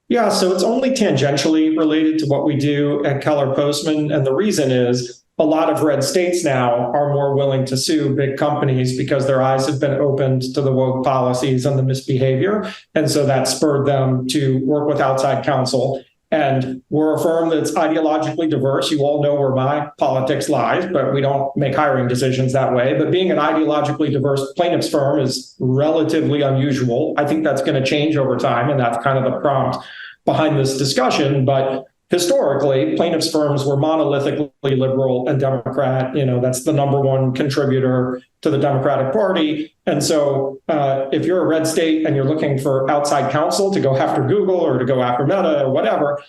Yeah, so it's only tangentially related to what we do at Keller Postman. And the reason is a lot of red states now are more willing to sue big companies because their eyes have been opened to the woke policies and the misbehavior. And so that spurred them to work with outside counsel. And we're a firm that's ideologically diverse. You all know where my politics lies, but we don't make hiring decisions that way. But being an ideologically diverse plaintiffs firm is relatively unusual. I think that's going to change over time, and that's kind of the prompt behind this discussion. But historically, plaintiffs firms were monolithically liberal and Democrat. That's the number one contributor to the Democratic Party. And so if you're a red state and you're looking for outside counsel to go after Google or to go after Meta or whatever,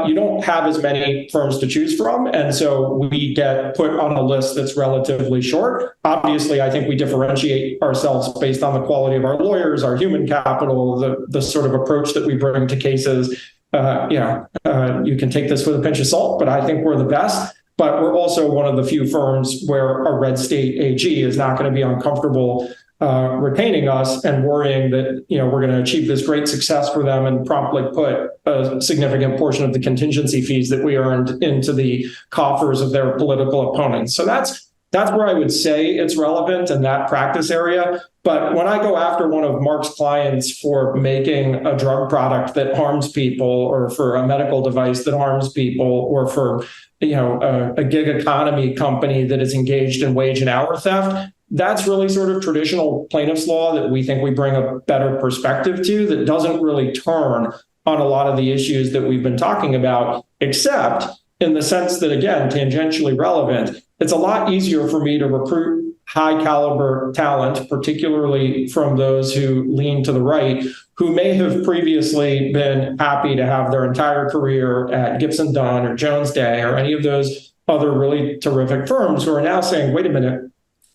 you don't have as many firms to choose from. And so we get put on a list that's relatively short. Obviously, I think we differentiate ourselves based on the quality of our lawyers, our human capital, the sort of approach that we bring to cases. You can take this with a pinch of salt, but I think we're the best. But we're also one of the few firms where a red state AG is not going to be uncomfortable retaining us and worrying that we're going to achieve this great success for them and promptly put a significant portion of the contingency fees that we earned into the coffers of their political opponents. So that's where I would say it's relevant in that practice area. But when I go after one of Mark's clients for making a drug product that harms people, or for a medical device that harms people, or for a gig economy company that is engaged in wage and hour theft, that's really sort of traditional plaintiff's law that we think we bring a better perspective to, that doesn't really turn on a lot of the issues that we've been talking about, except in the sense that, again, tangentially relevant, it's a lot easier for me to recruit high caliber talent, particularly from those who lean to the right, who may have previously been happy to have their entire career at Gibson Dunn or Jones Day or any of those other really terrific firms, who are now saying, wait a minute,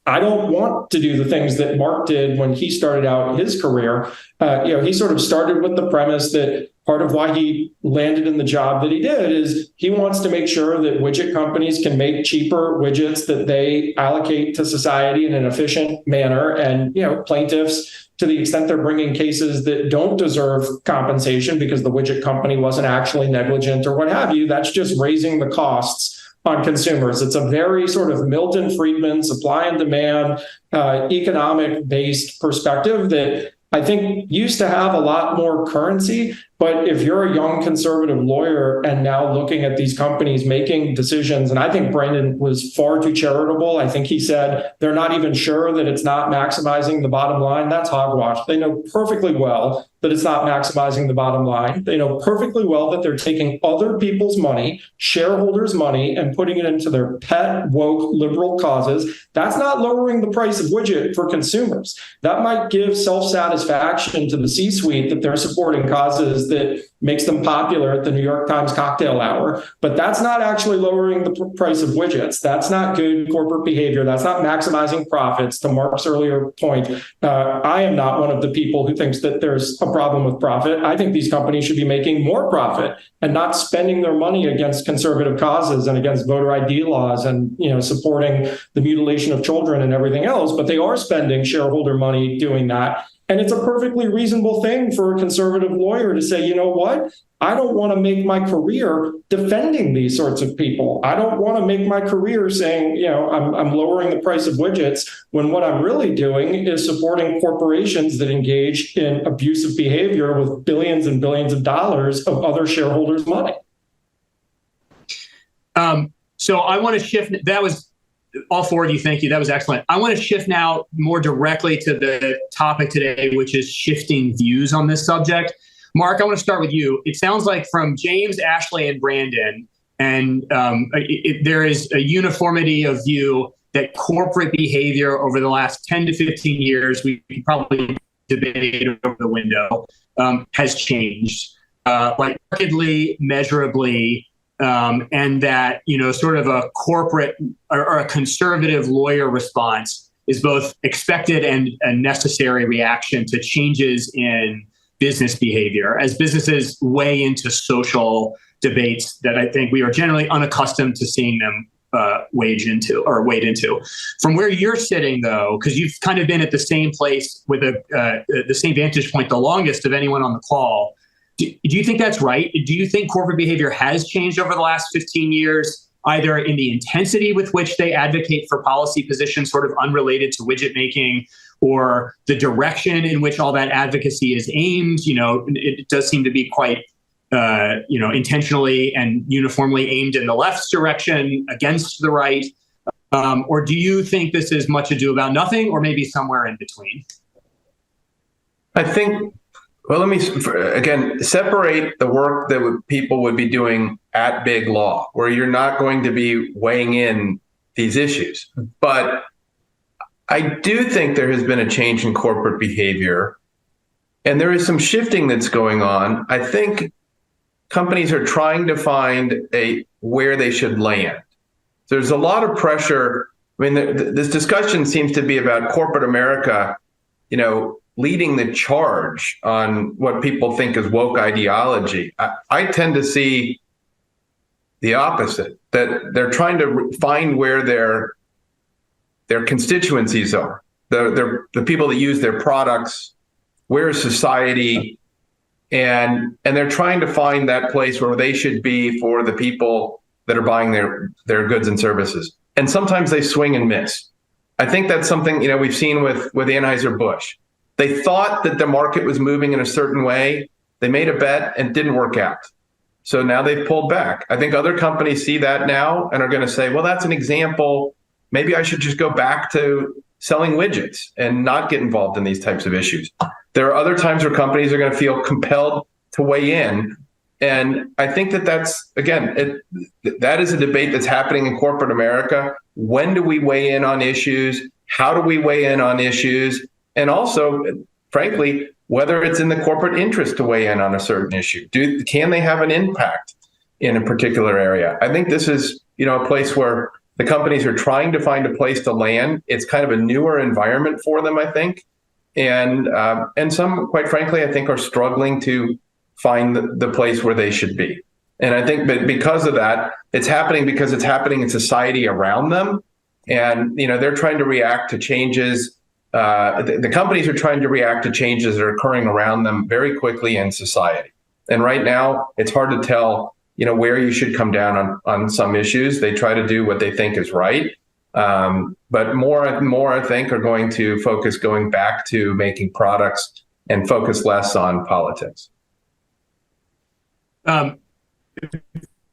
I don't want to do the things that Mark did when he started out his career. He sort of started with the premise that part of why he landed in the job that he did is he wants to make sure that widget companies can make cheaper widgets that they allocate to society in an efficient manner. And, plaintiffs, to the extent they're bringing cases that don't deserve compensation because the widget company wasn't actually negligent or what have you, that's just raising the costs on consumers. It's a very sort of Milton Friedman supply and demand economic based perspective that I think used to have a lot more currency. But if you're a young conservative lawyer and now looking at these companies making decisions, and I think Brandon was far too charitable. I think he said they're not even sure that it's not maximizing the bottom line. That's hogwash. They know perfectly well that it's not maximizing the bottom line. They know perfectly well that they're taking other people's money, shareholders' money, and putting it into their pet woke liberal causes. That's not lowering the price of widget for consumers. That might give self-satisfaction to the C-suite that they're supporting causes that makes them popular at the New York Times cocktail hour, but that's not actually lowering the price of widgets. That's not good corporate behavior. That's not maximizing profits. To Mark's earlier point, I am not one of the people who thinks that there's a problem with profit. I think these companies should be making more profit and not spending their money against conservative causes and against voter ID laws and supporting the mutilation of children and everything else, but they are spending shareholder money doing that. And it's a perfectly reasonable thing for a conservative lawyer to say, you know what? I don't want to make my career defending these sorts of people. I don't want to make my career saying, I'm lowering the price of widgets when what I'm really doing is supporting corporations that engage in abusive behavior with billions and billions of dollars of other shareholders' money. So I want to shift. That was all four of you. Thank you. That was excellent. I want to shift now more directly to the topic today, which is shifting views on this subject. Mark, I want to start with you. It sounds like from James, Ashley, and Brandon, and there is a uniformity of view that corporate behavior over the last 10 to 15 years, we can probably debate over the window, has changed, like markedly, measurably, and that, sort of a corporate or a conservative lawyer response is both expected and a necessary reaction to changes in business behavior as businesses weigh into social debates that I think we are generally unaccustomed to seeing them wade into. From where you're sitting, though, because you've kind of been at the same place with the same vantage point the longest of anyone on the call, do you think that's right? Do you think corporate behavior has changed over the last 15 years, either in the intensity with which they advocate for policy positions sort of unrelated to widget making, or the direction in which all that advocacy is aimed? It does seem to be quite, intentionally and uniformly aimed in the left's direction against the right. Or do you think this is much ado about nothing, or maybe somewhere in between? I think, well, let me, again, separate the work that people would be doing at Big Law, where you're not going to be weighing in these issues. But I do think there has been a change in corporate behavior, and there is some shifting that's going on. I think companies are trying to find where they should land. There's a lot of pressure. I mean, this discussion seems to be about corporate America, leading the charge on what people think is woke ideology. I tend to see the opposite, that they're trying to find where their constituencies are, the people that use their products, where is society, and they're trying to find that place where they should be for the people that are buying their goods and services. And sometimes they swing and miss. I think that's something we've seen with Anheuser-Busch. They thought that the market was moving in a certain way. They made a bet and it didn't work out. So now they've pulled back. I think other companies see that now and are going to say, well, that's an example. Maybe I should just go back to selling widgets and not get involved in these types of issues. There are other times where companies are going to feel compelled to weigh in. And I think that's, again, that is a debate that's happening in corporate America. When do we weigh in on issues? How do we weigh in on issues? And also, frankly, whether it's in the corporate interest to weigh in on a certain issue. Can they have an impact in a particular area? I think this is, a place where The companies are trying to find a place to land. It's kind of a newer environment for them, I think. And some, quite frankly, I think are struggling to find the place where they should be. And I think that because of that, it's happening because it's happening in society around them. And, they're trying to react to changes. The companies are trying to react to changes that are occurring around them very quickly in society. And right now, it's hard to tell, where you should come down on some issues. They try to do what they think is right. But more and more, I think, are going to focus going back to making products and focus less on politics.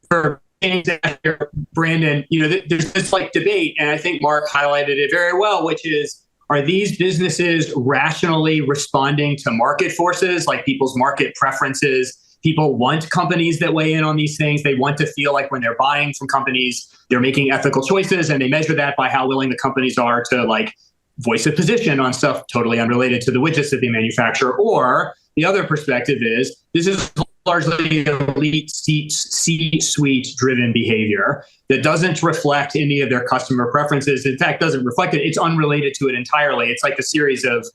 For James here, Brandon, there's this debate, and I think Mark highlighted it very well, which is, are these businesses rationally responding to market forces, like people's market preferences? People want companies that weigh in on these things. They want to feel like when they're buying from companies, they're making ethical choices, and they measure that by how willing the companies are to voice a position on stuff totally unrelated to the widgets that they manufacture. Or the other perspective is, this is largely elite C-suite driven behavior that doesn't reflect any of their customer preferences. In fact, doesn't reflect it. It's unrelated to it entirely. It's like a series of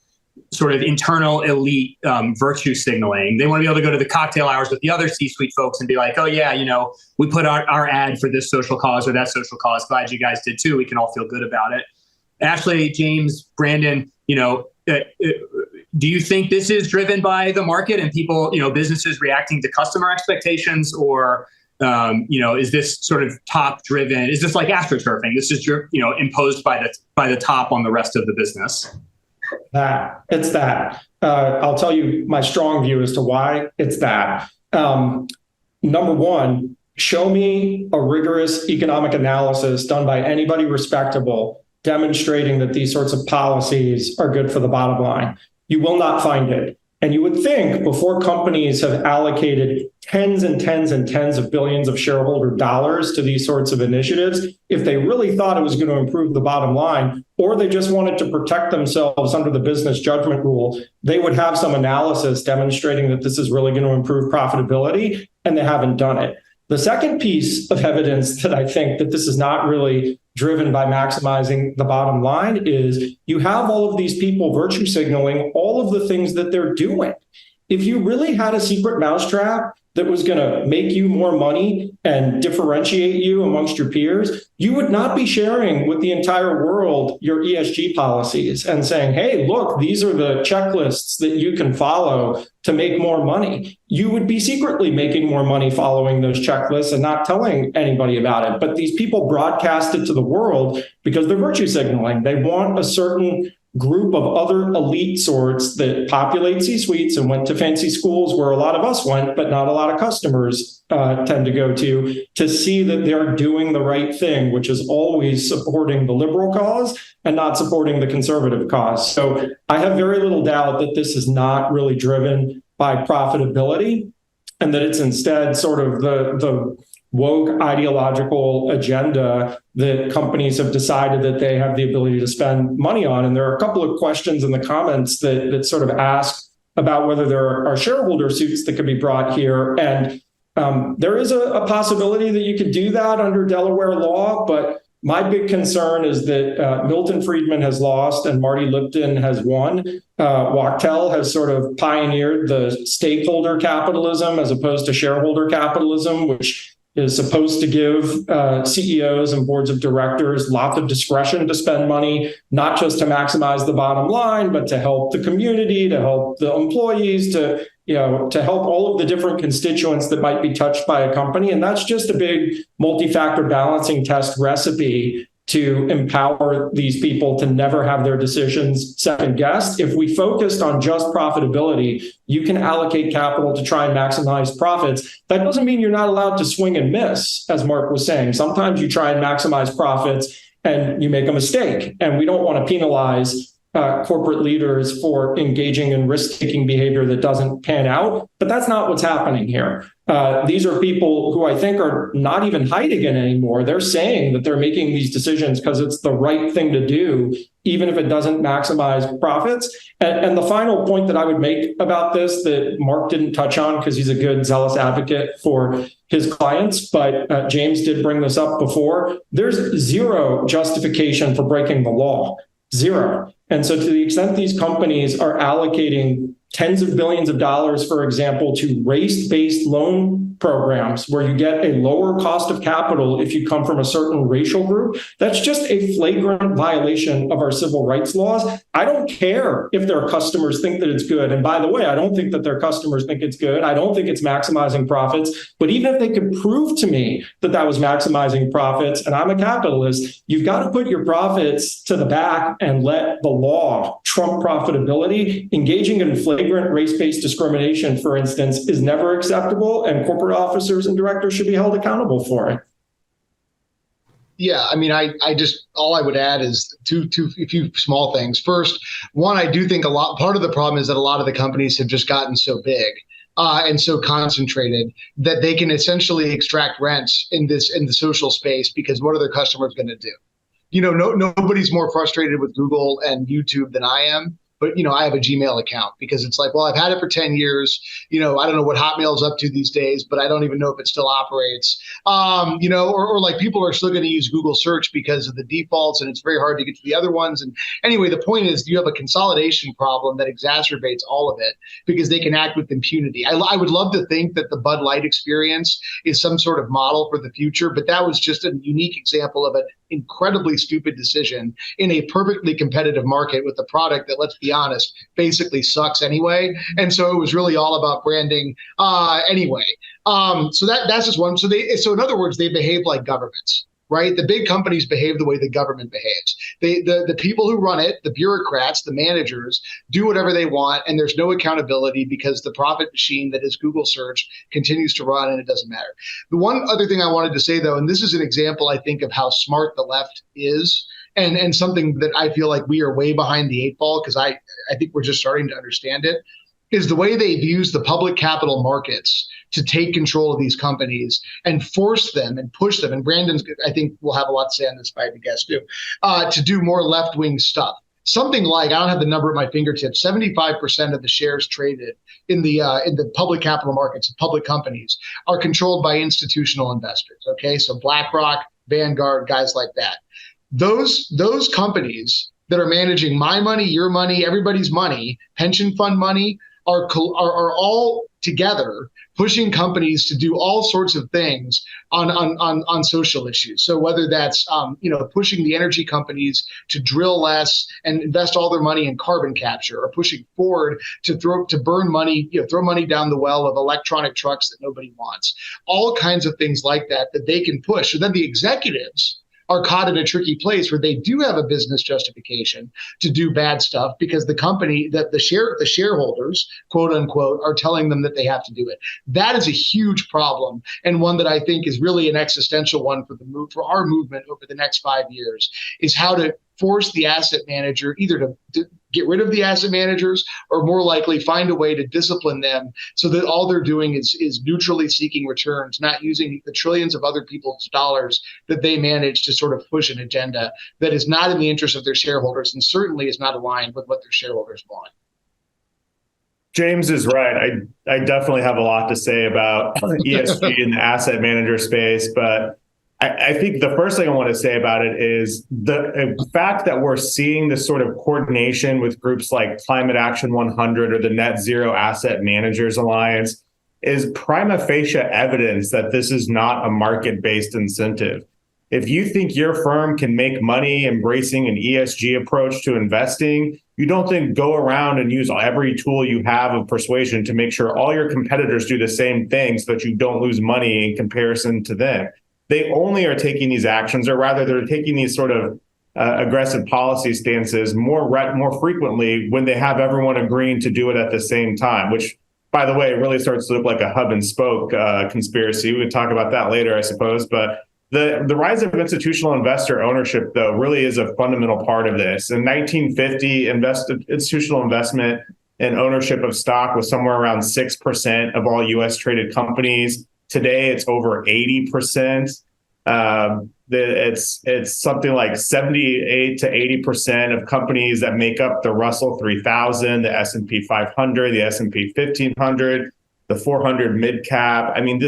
sort of internal elite virtue signaling. They want to be able to go to the cocktail hours with the other C-suite folks and be like, oh yeah, we put our ad for this social cause or that social cause. Glad you guys did too. We can all feel good about it. Ashley, James, Brandon, do you think this is driven by the market and people, businesses reacting to customer expectations, or, is this sort of top driven? Is this like astroturfing? This is, imposed by the top on the rest of the business? It's that. I'll tell you my strong view as to why it's that. Number one, show me a rigorous economic analysis done by anybody respectable demonstrating that these sorts of policies are good for the bottom line. You will not find it. And you would think before companies have allocated tens and tens and tens of billions of shareholder dollars to these sorts of initiatives, if they really thought it was going to improve the bottom line, or they just wanted to protect themselves under the business judgment rule, they would have some analysis demonstrating that this is really going to improve profitability, and they haven't done it. The second piece of evidence that I think that this is not really driven by maximizing the bottom line is you have all of these people virtue signaling all of the things that they're doing. If you really had a secret mousetrap that was going to make you more money and differentiate you amongst your peers, you would not be sharing with the entire world your ESG policies and saying, hey, look, these are the checklists that you can follow to make more money. You would be secretly making more money following those checklists and not telling anybody about it. But these people broadcast it to the world because they're virtue signaling. They want a certain group of other elite sorts that populate C-suites and went to fancy schools where a lot of us went, but not a lot of customers tend to go to see that they're doing the right thing, which is always supporting the liberal cause and not supporting the conservative cause. So I have very little doubt that this is not really driven by profitability, and that it's instead sort of the woke ideological agenda that companies have decided that they have the ability to spend money on. And there are a couple of questions in the comments that sort of ask about whether there are shareholder suits that could be brought here. And there is a possibility that you could do that under Delaware law, but my big concern is that Milton Friedman has lost and Marty Lipton has won. Wachtell has sort of pioneered the stakeholder capitalism as opposed to shareholder capitalism, which is supposed to give CEOs and boards of directors lots of discretion to spend money, not just to maximize the bottom line, but to help the community, to help the employees, to help all of the different constituents that might be touched by a company. And that's just a big multi-factor balancing test recipe to empower these people to never have their decisions second guessed. If we focused on just profitability, you can allocate capital to try and maximize profits. That doesn't mean you're not allowed to swing and miss, as Mark was saying. Sometimes you try and maximize profits and you make a mistake. And we don't want to penalize corporate leaders for engaging in risk-taking behavior that doesn't pan out. But that's not what's happening here. These are people who I think are not even hiding it anymore. They're saying that they're making these decisions because it's the right thing to do, even if it doesn't maximize profits. And the final point that I would make about this that Mark didn't touch on because he's a good, zealous advocate for his clients, but James did bring this up before. There's zero justification for breaking the law. Zero. And so to the extent these companies are allocating tens of billions of dollars, for example, to race-based loan programs where you get a lower cost of capital if you come from a certain racial group, that's just a flagrant violation of our civil rights laws. I don't care if their customers think that it's good. And by the way, I don't think that their customers think it's good. I don't think it's maximizing profits. But even if they could prove to me that that was maximizing profits, and I'm a capitalist, you've got to put your profits to the back and let the law trump profitability. Engaging in flagrant race-based discrimination, for instance, is never acceptable, and corporate officers and directors should be held accountable for it. Yeah, I mean, I just, all I would add is a few small things. First, one, I do think part of the problem is that a lot of the companies have just gotten so big and so concentrated that they can essentially extract rents in the social space, because what are their customers going to do? You know, nobody's more frustrated with Google and YouTube than I am. But, you know, I have a Gmail account because it's like, well, I've had it for 10 years. You know, I don't know what Hotmail's up to these days, but I don't even know if it still operates. You know, or like people are still going to use Google search because of the defaults, and it's very hard to get to the other ones. And anyway, the point is you have a consolidation problem that exacerbates all of it because they can act with impunity. I would love to think that the Bud Light experience is some sort of model for the future, but that was just a unique example of an incredibly stupid decision in a perfectly competitive market with a product that, let's be honest, basically sucks anyway. And so it was really all about branding anyway. So that's just one. So in other words, they behave like governments, right? The big companies behave the way the government behaves. The people who run it, the bureaucrats, the managers, do whatever they want, and there's no accountability because the profit machine that is Google search continues to run, and it doesn't matter. The one other thing I wanted to say, though, and this is an example, I think, of how smart the left is, and something that I feel like we are way behind the eight ball, because I think we're just starting to understand it, is the way they've used the public capital markets to take control of these companies and force them and push them. And Brandon's, I think, will have a lot to say on this, if I have to guess too, to do more left-wing stuff. Something like, I don't have the number at my fingertips, 75% of the shares traded in the public capital markets of public companies are controlled by institutional investors. Okay, so BlackRock, Vanguard, guys like that. Those companies that are managing my money, your money, everybody's money, pension fund money, are all together pushing companies to do all sorts of things on social issues. So whether that's pushing the energy companies to drill less and invest all their money in carbon capture, or pushing Ford to burn money, throw money down the well of electronic trucks that nobody wants. All kinds of things like that they can push. So then the executives are caught in a tricky place where they do have a business justification to do bad stuff because the company, that the shareholders, quote unquote, are telling them that they have to do it. That is a huge problem, and one that I think is really an existential one for our movement over the next 5 years, is how to force the asset manager either to get rid of the asset managers, or more likely find a way to discipline them so that all they're doing is neutrally seeking returns, not using the trillions of other people's dollars that they manage to sort of push an agenda that is not in the interest of their shareholders and certainly is not aligned with what their shareholders want. James is right. I definitely have a lot to say about ESG in the asset manager space, but I think the first thing I want to say about it is the fact that we're seeing this sort of coordination with groups like Climate Action 100 or the Net Zero Asset Managers Alliance is prima facie evidence that this is not a market-based incentive. If you think your firm can make money embracing an ESG approach to investing, you don't then go around and use every tool you have of persuasion to make sure all your competitors do the same thing so that you don't lose money in comparison to them. They only are taking these actions, or rather they're taking these sort of aggressive policy stances more frequently when they have everyone agreeing to do it at the same time, which, by the way, really starts to look like a hub and spoke conspiracy. We can talk about that later, I suppose. But The rise of institutional investor ownership, though, really is a fundamental part of this. In 1950, institutional investment and ownership of stock was somewhere around 6% of all U.S. traded companies. Today, it's over 80%. It's something like 78 to 80% of companies that make up the Russell 3000, the S&P 500, the S&P 1500, the 400 mid cap. I mean,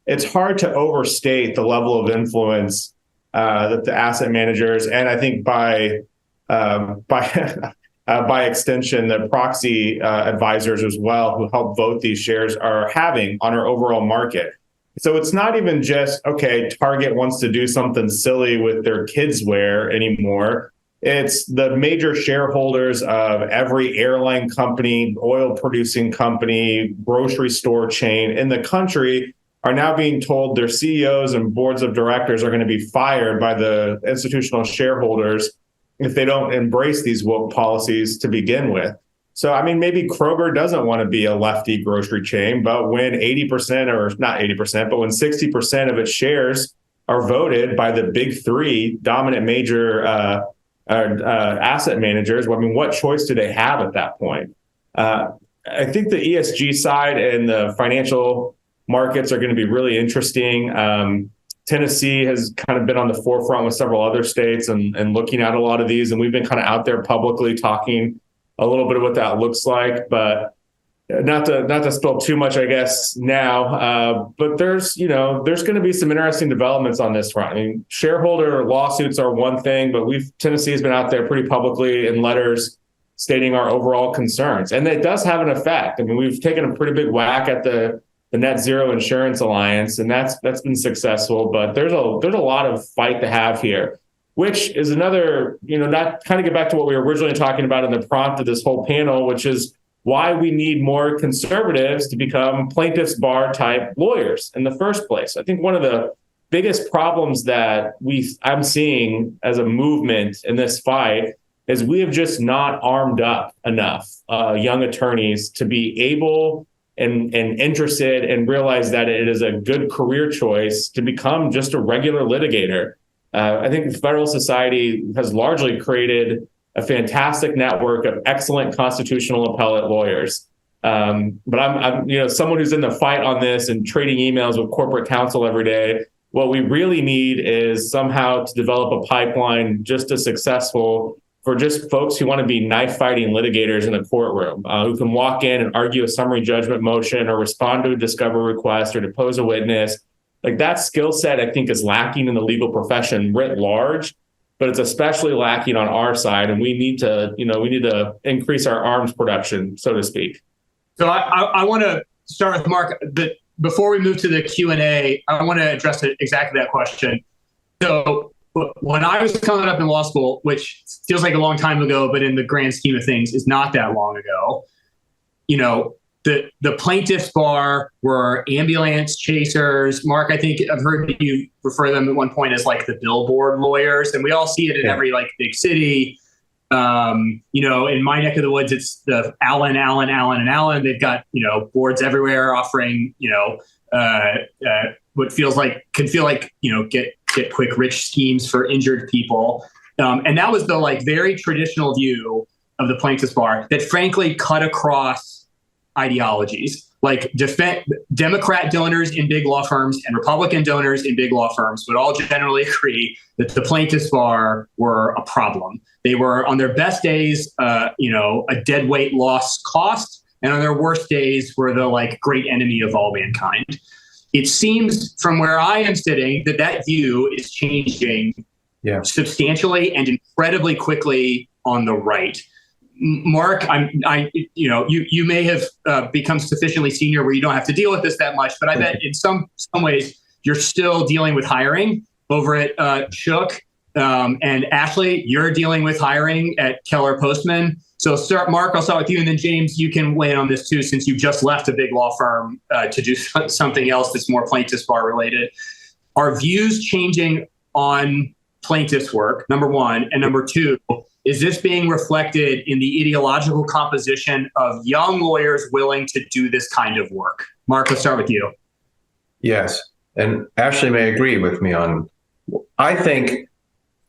it's hard to overstate the level of influence that the asset managers, and I think by extension, the proxy advisors as well, who help vote these shares, are having on our overall market. So it's not even just, okay, Target wants to do something silly with their kids' wear anymore. It's the major shareholders of every airline company, oil producing company, grocery store chain in the country are now being told their CEOs and boards of directors are going to be fired by the institutional shareholders if they don't embrace these woke policies to begin with. So, I mean, maybe Kroger doesn't want to be a lefty grocery chain, but when 80%, or not 80%, but when 60% of its shares are voted by the big three dominant major asset managers, well, I mean, what choice do they have at that point? I think the ESG side and the financial markets are going to be really interesting. Tennessee has kind of been on the forefront with several other states and looking at a lot of these. And we've been kind of out there publicly talking a little bit of what that looks like, but not to spill too much, I guess, now. But there's going to be some interesting developments on this front. I mean, shareholder lawsuits are one thing, but Tennessee has been out there pretty publicly in letters stating our overall concerns. And it does have an effect. I mean, we've taken a pretty big whack at the Net Zero Insurance Alliance, and that's been successful. But there's a lot of fight to have here, which is another, not kind of get back to what we were originally talking about in the prompt of this whole panel, which is why we need more conservatives to become plaintiffs bar type lawyers in the first place. I think one of the biggest problems that I'm seeing as a movement in this fight is we have just not armed up enough young attorneys to be able and interested and realize that it is a good career choice to become just a regular litigator. I think the Federalist Society has largely created a fantastic network of excellent constitutional appellate lawyers. But I'm someone who's in the fight on this and trading emails with corporate counsel every day. What we really need is somehow to develop a pipeline just as successful for just folks who want to be knife fighting litigators in a courtroom, who can walk in and argue a summary judgment motion or respond to a discovery request or depose a witness. Like, that skill set, I think, is lacking in the legal profession writ large, but it's especially lacking on our side. And we need to increase our arms production, so to speak. So I want to start with Mark, but before we move to the Q&A, I want to address exactly that question. So when I was coming up in law school, which feels like a long time ago, but in the grand scheme of things is not that long ago, the plaintiffs bar were ambulance chasers. Mark, I think I've heard you refer to them at one point as like the billboard lawyers, and we all see it in every big city. In my neck of the woods, it's the Allen, and Allen. They've got boards everywhere offering what can feel like get quick rich schemes for injured people, and that was the very traditional view of the plaintiffs bar that frankly cut across ideologies. Democrat donors in big law firms and Republican donors in big law firms would all generally agree that the plaintiffs bar were a problem. They were, on their best days, a deadweight loss cost, and on their worst days were the great enemy of all mankind. It seems from where I am sitting that view is changing substantially and incredibly quickly on the right. Mark, you may have become sufficiently senior where you don't have to deal with this that much, but I bet in some ways you're still dealing with hiring over at Shook. And Ashley, you're dealing with hiring at Keller Postman. So Mark, I'll start with you, and then James, you can weigh in on this too, since you just left a big law firm to do something else that's more plaintiffs bar related. Are views changing on plaintiffs' work, number one, and number two, is this being reflected in the ideological composition of young lawyers willing to do this kind of work? Mark, let's start with you. Yes. and Ashley may agree with me on, I think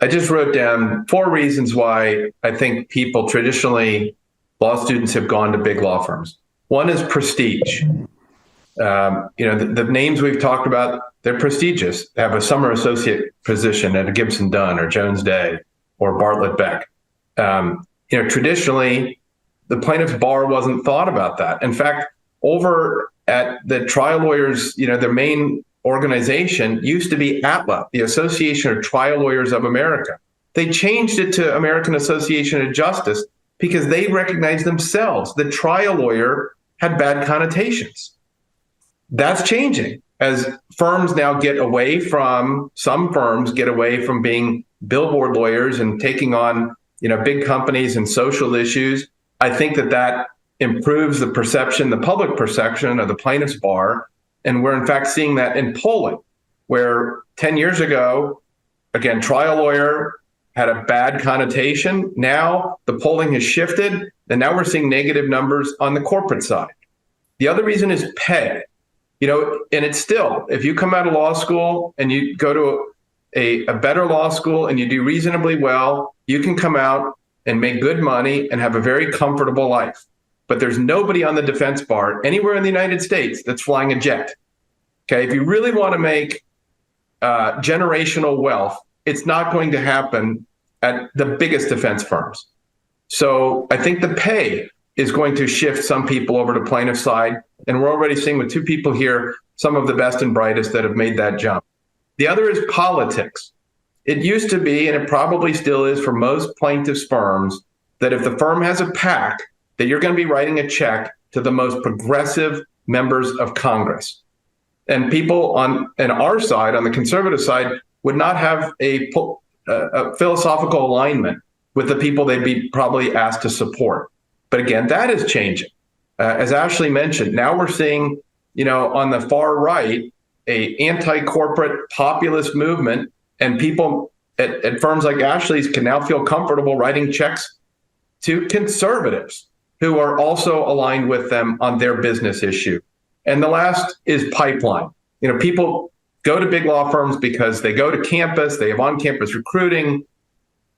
I just wrote down 4 reasons why I think people traditionally, law students have gone to big law firms. One is prestige. The names we've talked about, they're prestigious. They have a summer associate position at a Gibson Dunn or Jones Day or Bartlett Beck. Traditionally, the plaintiff's bar wasn't thought about that. In fact, over at the trial lawyers, their main organization used to be ATLA, the Association of Trial Lawyers of America. They changed it to American Association of Justice because they recognized themselves the trial lawyer had bad connotations. That's changing as firms now some firms get away from being billboard lawyers and taking on, big companies and social issues. I think that improves the public perception of the plaintiff's bar. And we're in fact seeing that in polling, where 10 years ago, again, trial lawyer had a bad connotation. Now the polling has shifted, and now we're seeing negative numbers on the corporate side. The other reason is pay. And it's still, if you come out of law school and you go to a better law school and you do reasonably well, you can come out and make good money and have a very comfortable life. But there's nobody on the defense bar anywhere in the United States that's flying a jet. Okay, if you really want to make generational wealth, it's not going to happen at the biggest defense firms. So I think the pay is going to shift some people over to plaintiff side. And we're already seeing with 2 people here, some of the best and brightest that have made that jump. The other is politics. It used to be, and it probably still is for most plaintiffs' firms, that if the firm has a PAC, that you're going to be writing a check to the most progressive members of Congress. And people on our side, on the conservative side, would not have a philosophical alignment with the people they'd be probably asked to support. But again, that is changing. As Ashley mentioned, now we're seeing, on the far right, a anti-corporate populist movement, and people at firms like Ashley's can now feel comfortable writing checks to conservatives who are also aligned with them on their business issue. And the last is pipeline. People go to big law firms because they go to campus, they have on-campus recruiting.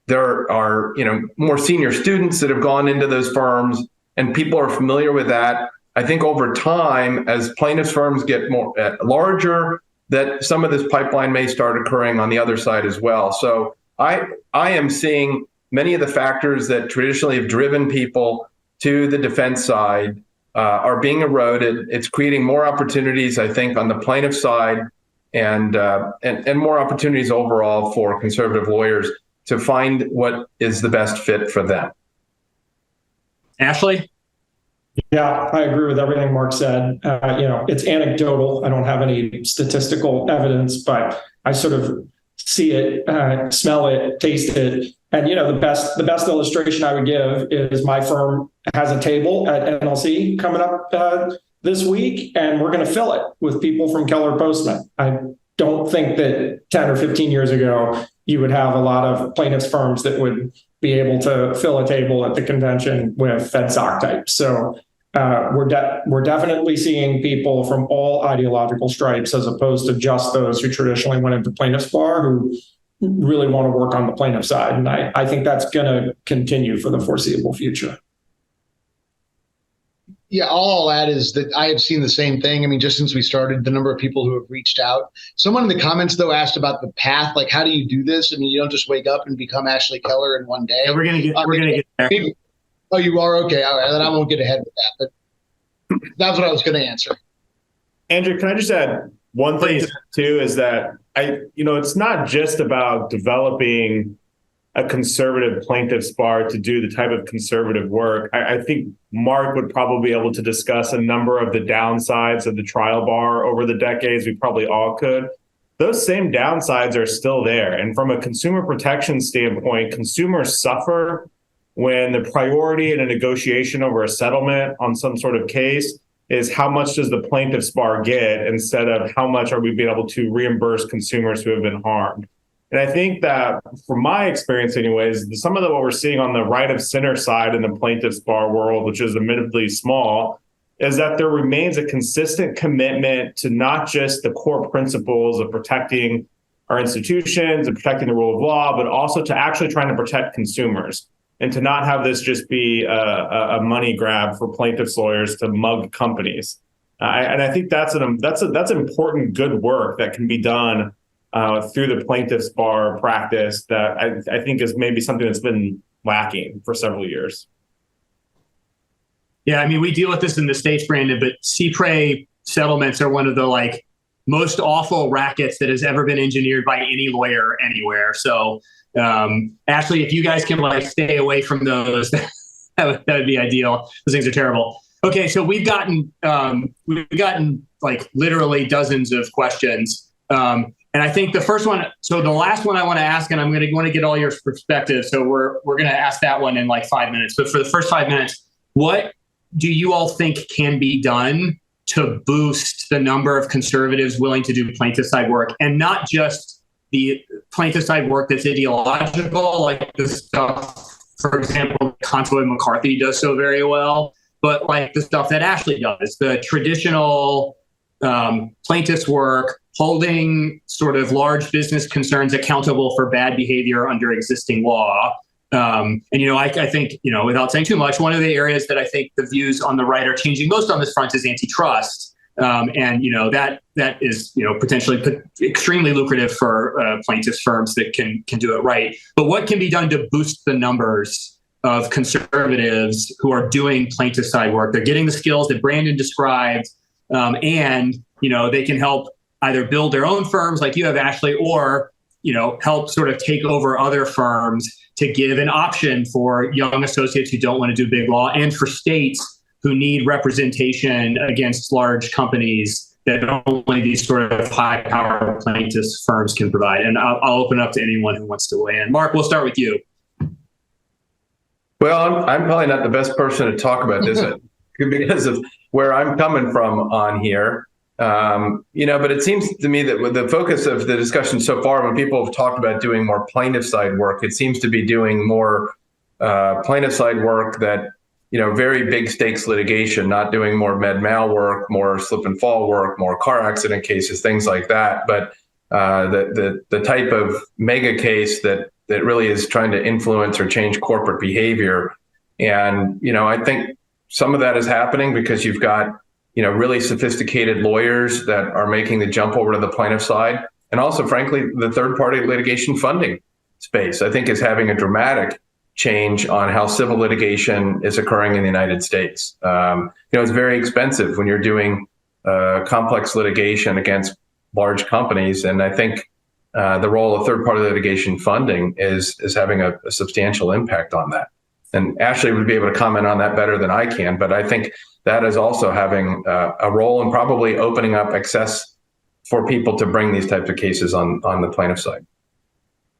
There are, more senior students that have gone into those firms, and people are familiar with that. I think over time, as plaintiffs' firms get more larger, that some of this pipeline may start occurring on the other side as well. So I am seeing many of the factors that traditionally have driven people to the defense side are being eroded. It's creating more opportunities, I think, on the plaintiff side, and more opportunities overall for conservative lawyers to find what is the best fit for them. Ashley? Yeah, I agree with everything Mark said. It's anecdotal. I don't have any statistical evidence, but I sort of see it, smell it, taste it. And, the best illustration I would give is my firm has a table at NLC coming up this week, and we're going to fill it with people from Keller Postman. I don't think that 10 or 15 years ago, you would have a lot of plaintiffs' firms that would be able to fill a table at the convention with FedSoc types. So we're definitely seeing people from all ideological stripes, as opposed to just those who traditionally went into plaintiffs' bar, who really want to work on the plaintiff side. And I think that's going to continue for the foreseeable future. Yeah, all I'll add is that I have seen the same thing. I mean, just since we started, the number of people who have reached out. Someone in the comments, though, asked about the path. Like, how do you do this? I mean, you don't just wake up and become Ashley Keller in one day. Yeah, we're gonna get there. Oh, you are? Okay. All right. Then I won't get ahead with that. But that's what I was going to answer. Andrew, can I just add one thing too? Is that it's not just about developing a conservative plaintiff's bar to do the type of conservative work. I think Mark would probably be able to discuss a number of the downsides of the trial bar over the decades. We probably all could. Those same downsides are still there. And from a consumer protection standpoint, consumers suffer when the priority in a negotiation over a settlement on some sort of case is how much does the plaintiff's bar get, instead of how much are we being able to reimburse consumers who have been harmed. And I think that, from my experience anyways, some of what we're seeing on the right of center side in the plaintiff's bar world, which is admittedly small, is that there remains a consistent commitment to not just the core principles of protecting our institutions and protecting the rule of law, but also to actually trying to protect consumers and to not have this just be a money grab for plaintiffs' lawyers to mug companies. And I think that's important good work that can be done through the plaintiffs' bar practice that I think is maybe something that's been lacking for several years. Yeah, I mean, we deal with this in the States, Brandon, but CPRE settlements are one of the most awful rackets that has ever been engineered by any lawyer anywhere. So, Ashley, if you guys can stay away from those, that would be ideal. Those things are terrible. Okay, so we've gotten literally dozens of questions, and I think the first one. So the last one I want to ask, and I'm going to want to get all your perspective. So we're going to ask that one in 5 minutes. But for the first 5 minutes, what do you all think can be done to boost the number of conservatives willing to do plaintiff side work, and not just the plaintiff side work that's ideological, like the stuff, for example, Consuelo McCarthy does so very well, but the stuff that Ashley does, the traditional plaintiffs work, holding sort of large business concerns accountable for bad behavior under existing law. And, I think, without saying too much, one of the areas that I think the views on the right are changing most on this front is antitrust. And, that is, potentially extremely lucrative for plaintiffs firms that can do it right. But what can be done to boost the numbers of conservatives who are doing plaintiff side work? They're getting the skills that Brandon described, and, they can help either build their own firms like you have, Ashley, or, help sort of take over other firms to give an option for young associates who don't want to do big law, and for states who need representation against large companies that only these sort of high-power plaintiffs firms can provide. And I'll open it up to anyone who wants to weigh in. Mark, we'll start with you. Well, I'm probably not the best person to talk about this because of where I'm coming from on here. But it seems to me that with the focus of the discussion so far, when people have talked about doing more plaintiff side work, it seems to be doing more plaintiff side work that, very big stakes litigation, not doing more med mal work, more slip and fall work, more car accident cases, things like that. But the type of mega case that really is trying to influence or change corporate behavior. And, I think some of that is happening because you've got really sophisticated lawyers that are making the jump over to the plaintiff side. And also, frankly, the third-party litigation funding space, I think, is having a dramatic change on how civil litigation is occurring in the United States. It's very expensive when you're doing complex litigation against large companies. And I think the role of third-party litigation funding is having a substantial impact on that. And Ashley would be able to comment on that better than I can, but I think that is also having a role in probably opening up access for people to bring these types of cases on the plaintiff side.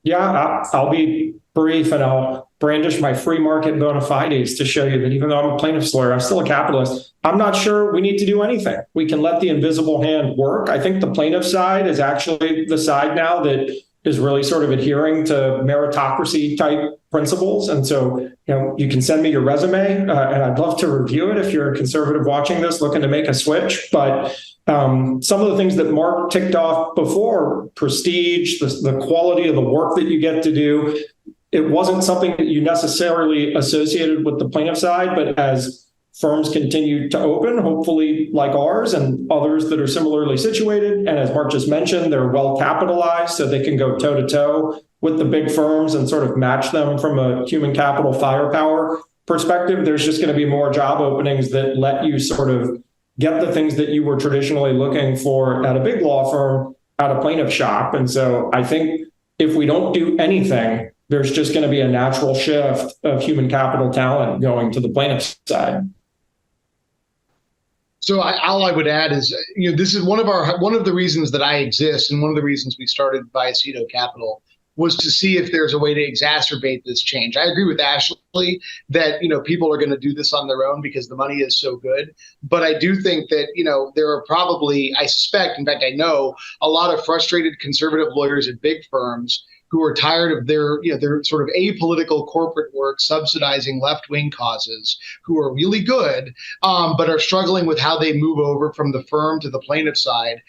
Yeah, I'll be brief, and I'll brandish my free market bona fides to show you that even though I'm a plaintiff's lawyer, I'm still a capitalist. I'm not sure we need to do anything. We can let the invisible hand work. I think the plaintiff side is actually the side now that is really sort of adhering to meritocracy type principles. And so, you can send me your resume and I'd love to review it if you're a conservative watching this looking to make a switch. But some of the things that Mark ticked off before, prestige, the quality of the work that you get to do, it wasn't something that you necessarily associated with the plaintiff side, but as firms continue to open, hopefully like ours and others that are similarly situated. And as Mark just mentioned, they're well capitalized, so they can go toe to toe with the big firms and sort of match them from a human capital firepower perspective. There's just going to be more job openings that let you sort of get the things that you were traditionally looking for at a big law firm at a plaintiff shop. And so I think if we don't do anything, there's just going to be a natural shift of human capital talent going to the plaintiff side. So all I would add is, this is one of the reasons that I exist, and one of the reasons we started Viacito Capital was to see if there's a way to exacerbate this change. I agree with Ashley that, people are going to do this on their own because the money is so good. But I do think that, there are probably, I suspect, in fact, I know a lot of frustrated conservative lawyers at big firms who are tired of their sort of apolitical corporate work subsidizing left-wing causes, who are really good, but are struggling with how they move over from the firm to the plaintiff side,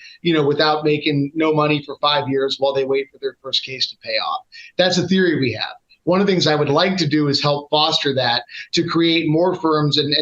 without making no money for 5 years while they wait for their first case to pay off. That's a theory we have. One of the things I would like to do is help foster that, to create more firms, and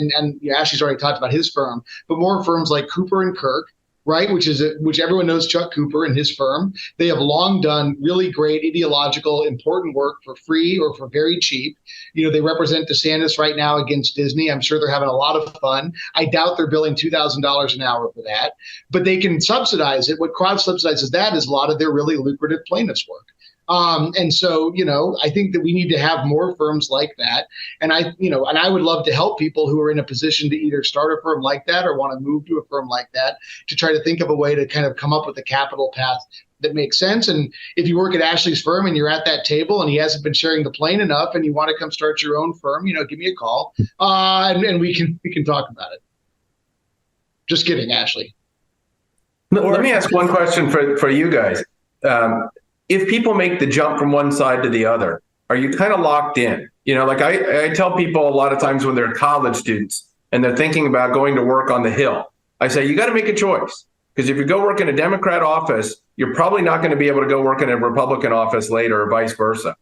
Ashley's already talked about his firm, but more firms like Cooper and Kirk, right? Which everyone knows Chuck Cooper and his firm. They have long done really great ideological, important work for free or for very cheap. They represent DeSantis right now against Disney. I'm sure they're having a lot of fun. I doubt they're billing $2,000 an hour for that, but they can subsidize it. What crowd subsidizes that is a lot of their really lucrative plaintiffs' work. And so, I think that we need to have more firms like that. And I would love to help people who are in a position to either start a firm like that or want to move to a firm like that, to try to think of a way to kind of come up with a capital path that makes sense. And if you work at Ashley's firm and you're at that table and he hasn't been sharing the plane enough and you want to come start your own firm, give me a call, and we can talk about it. Just kidding, Ashley. Let me ask one question for you guys. If people make the jump from one side to the other, are you kind of locked in? Like I tell people a lot of times when they're college students and they're thinking about going to work on the Hill, I say, you got to make a choice. Because if you go work in a Democrat office, you're probably not going to be able to go work in a Republican office later, or vice versa.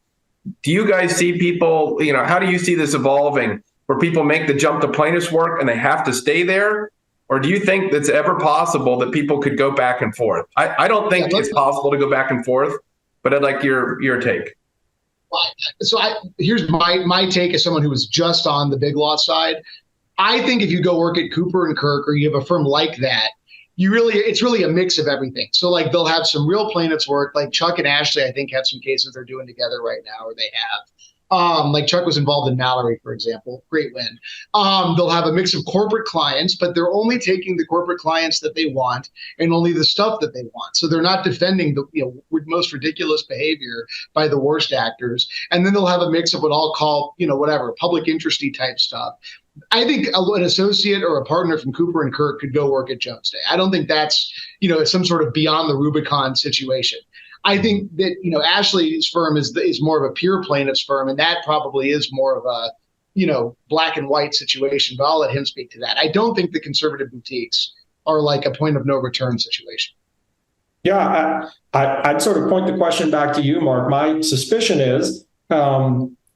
Do you guys see people, how do you see this evolving, where people make the jump to plaintiff's work and they have to stay there? Or do you think that's ever possible that people could go back and forth? I don't think it's possible to go back and forth. But I'd like your take. So here's my take as someone who was just on the biglaw side. I think if you go work at Cooper and Kirk, or you have a firm like that, it's really a mix of everything. So like they'll have some real plaintiffs work, like Chuck and Ashley, I think, have some cases they're doing together right now, or they have. Like Chuck was involved in Mallory, for example, great win. They'll have a mix of corporate clients, but they're only taking the corporate clients that they want and only the stuff that they want. So they're not defending the most ridiculous behavior by the worst actors. And then they'll have a mix of what I'll call, public interesty type stuff. I think an associate or a partner from Cooper and Kirk could go work at Jones Day. I don't think that's, some sort of beyond the Rubicon situation. I think that, Ashley's firm is more of a pure plaintiff's firm, and that probably is more of a, black and white situation, but I'll let him speak to that. I don't think the conservative boutiques are like a point of no return situation. Yeah, I'd sort of point the question back to you, Mark. My suspicion is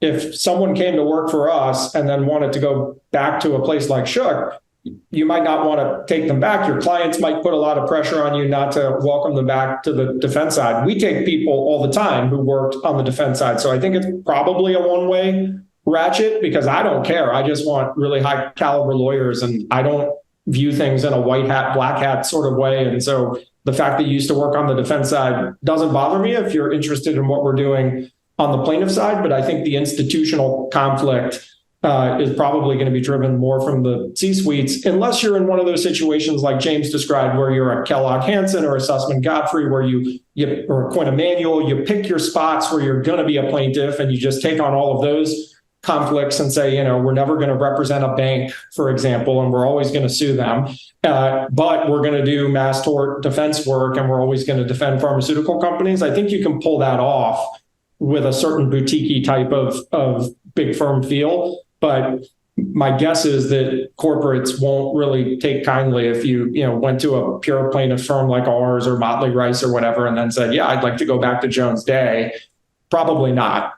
if someone came to work for us and then wanted to go back to a place like Shook, you might not want to take them back. Your clients might put a lot of pressure on you not to welcome them back to the defense side. We take people all the time who worked on the defense side. So I think it's probably a one-way ratchet, because I don't care. I just want really high caliber lawyers, and I don't view things in a white hat, black hat sort of way. And so the fact that you used to work on the defense side doesn't bother me if you're interested in what we're doing on the plaintiff side. But I think the institutional conflict is probably going to be driven more from the C-suites, unless you're in one of those situations like James described, where you're a Kellogg Hansen or a Sussman Godfrey, where you or a Quinn Emanuel, you pick your spots where you're going to be a plaintiff, and you just take on all of those conflicts and say, we're never going to represent a bank, for example, and we're always going to sue them, but we're going to do mass tort defense work, and we're always going to defend pharmaceutical companies. I think you can pull that off with a certain boutique-y type of big firm feel. But my guess is that corporates won't really take kindly if you went to a pure plaintiff firm like ours or Motley Rice or whatever, and then said, yeah, I'd like to go back to Jones Day. Probably not.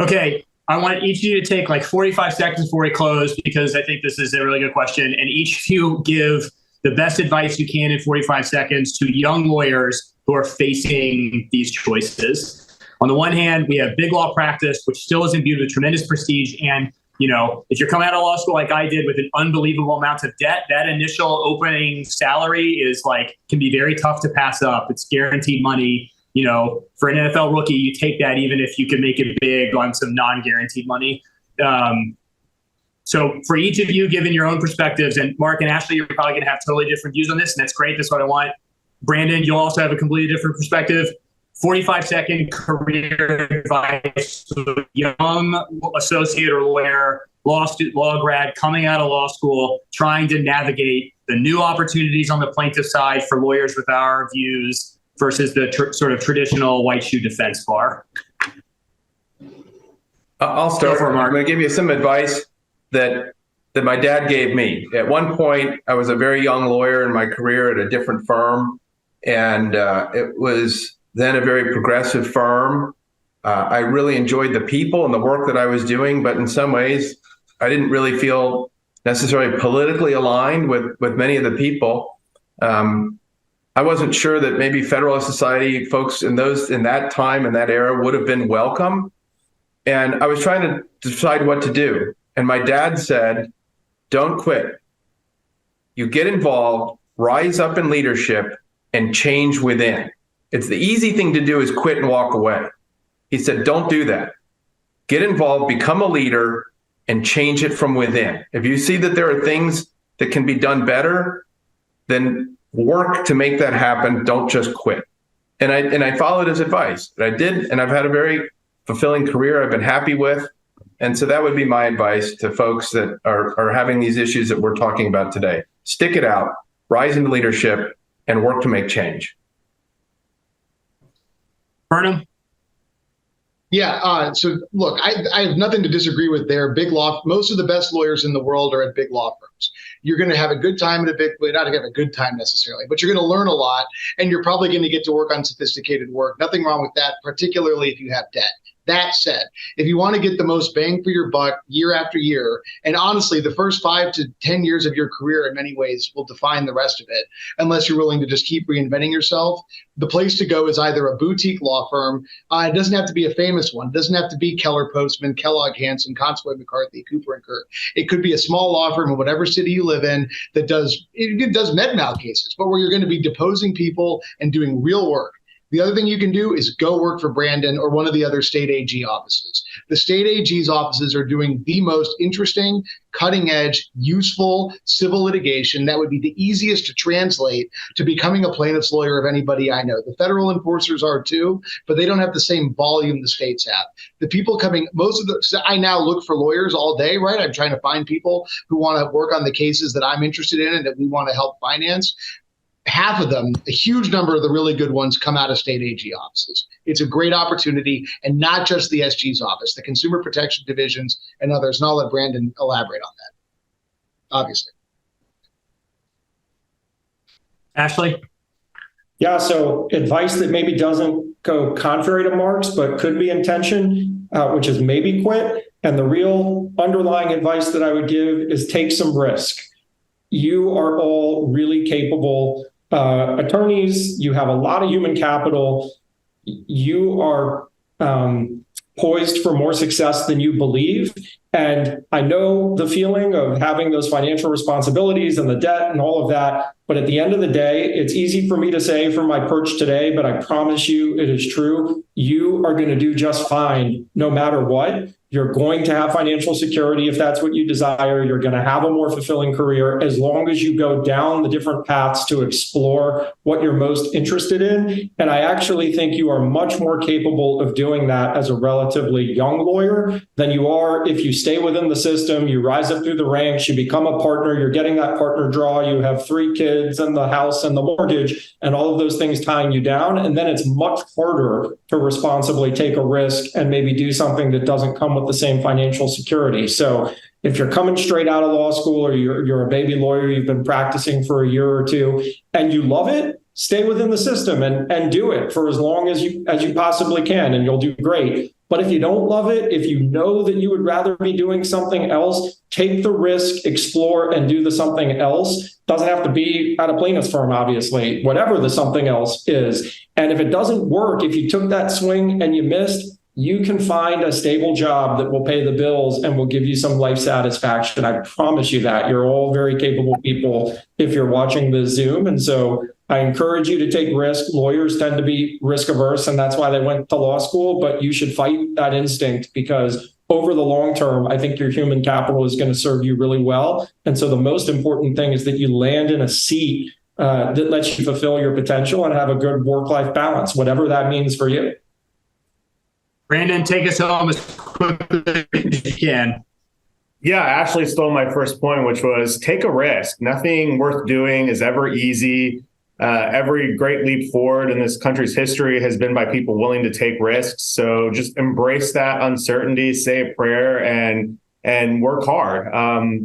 Okay. I want each of you to take like 45 seconds before we close, because I think this is a really good question. And each of you give the best advice you can in 45 seconds to young lawyers who are facing these choices. On the one hand, we have big law practice, which still is imbued with tremendous prestige. And, if you're coming out of law school like I did with an unbelievable amount of debt, that initial opening salary can be very tough to pass up. It's guaranteed money. For an NFL rookie, you take that even if you can make it big on some non-guaranteed money. So for each of you, given your own perspectives, and Mark and Ashley, you're probably going to have totally different views on this, and that's great. That's what I want. Brandon, you'll also have a completely different perspective. 45-second career advice to a young associate or lawyer, law grad coming out of law school, trying to navigate the new opportunities on the plaintiff side for lawyers with our views, versus the sort of traditional white shoe defense bar? I'll start. I'm going to give you some advice that my dad gave me. At one point, I was a very young lawyer in my career at a different firm, and it was then a very progressive firm. I really enjoyed the people and the work that I was doing, but in some ways, I didn't really feel necessarily politically aligned with many of the people. I wasn't sure that maybe Federalist Society folks in that time and that era would have been welcome. And I was trying to decide what to do. And my dad said, don't quit. You get involved, rise up in leadership, and change within. It's the easy thing to do is quit and walk away. He said, don't do that. Get involved, become a leader, and change it from within. If you see that there are things that can be done better, then work to make that happen. Don't just quit. And I followed his advice. I did, and I've had a very fulfilling career I've been happy with. And so that would be my advice to folks that are having these issues that we're talking about today. Stick it out, rise into leadership, and work to make change. Burnham? Yeah. So look, I have nothing to disagree with there. Big law, most of the best lawyers in the world are at big law firms. You're going to have a good time at not have a good time necessarily, but you're going to learn a lot, and you're probably going to get to work on sophisticated work. Nothing wrong with that, particularly if you have debt. That said, if you want to get the most bang for your buck year after year, and honestly, the first 5 to 10 years of your career in many ways will define the rest of it, unless you're willing to just keep reinventing yourself, the place to go is either a boutique law firm. It doesn't have to be a famous one. It doesn't have to be Keller Postman, Kellogg Hansen, Consoy McCarthy, Cooper & Kerr. It could be a small law firm in whatever city you live in that does med mal cases, but where you're going to be deposing people and doing real work. The other thing you can do is go work for Brandon or one of the other state AG offices. The state AG's offices are doing the most interesting, cutting edge, useful civil litigation that would be the easiest to translate to becoming a plaintiff's lawyer of anybody I know. The federal enforcers are too, but they don't have the same volume the states have. The people coming, I now look for lawyers all day, right? I'm trying to find people who want to work on the cases that I'm interested in and that we want to help finance. Half of them, a huge number of the really good ones, come out of state AG offices. It's a great opportunity, and not just the SG's office, the consumer protection divisions and others. And I'll let Brandon elaborate on that, obviously. Ashley? Yeah, so advice that maybe doesn't go contrary to Mark's, but could be in tension, which is maybe quit. And the real underlying advice that I would give is take some risk. You are all really capable attorneys. You have a lot of human capital. You are poised for more success than you believe. And I know the feeling of having those financial responsibilities and the debt and all of that. But at the end of the day, it's easy for me to say from my perch today, but I promise you it is true. You are going to do just fine no matter what. You're going to have financial security if that's what you desire. You're going to have a more fulfilling career as long as you go down the different paths to explore what you're most interested in. And I actually think you are much more capable of doing that as a relatively young lawyer than you are if you stay within the system, you rise up through the ranks, you become a partner, you're getting that partner draw, you have 3 kids and the house and the mortgage and all of those things tying you down. And then it's much harder to responsibly take a risk and maybe do something that doesn't come with the same financial security. So if you're coming straight out of law school or you're a baby lawyer, you've been practicing for a year or two and you love it, stay within the system and do it for as long as you possibly can, and you'll do great. But if you don't love it, if you know that you would rather be doing something else, take the risk, explore, and do the something else. Doesn't have to be at a plaintiff's firm, obviously, whatever the something else is. And if it doesn't work, if you took that swing and you missed, you can find a stable job that will pay the bills and will give you some life satisfaction. I promise you that. You're all very capable people if you're watching the Zoom. And so I encourage you to take risk. Lawyers tend to be risk averse, and that's why they went to law school. But you should fight that instinct because over the long term, I think your human capital is going to serve you really well. And so the most important thing is that you land in a seat that lets you fulfill your potential and have a good work-life balance, whatever that means for you. Brandon, take us home as quickly as you can. Yeah, Ashley stole my first point, which was take a risk. Nothing worth doing is ever easy. Every great leap forward in this country's history has been by people willing to take risks. So just embrace that uncertainty, say a prayer, and work hard.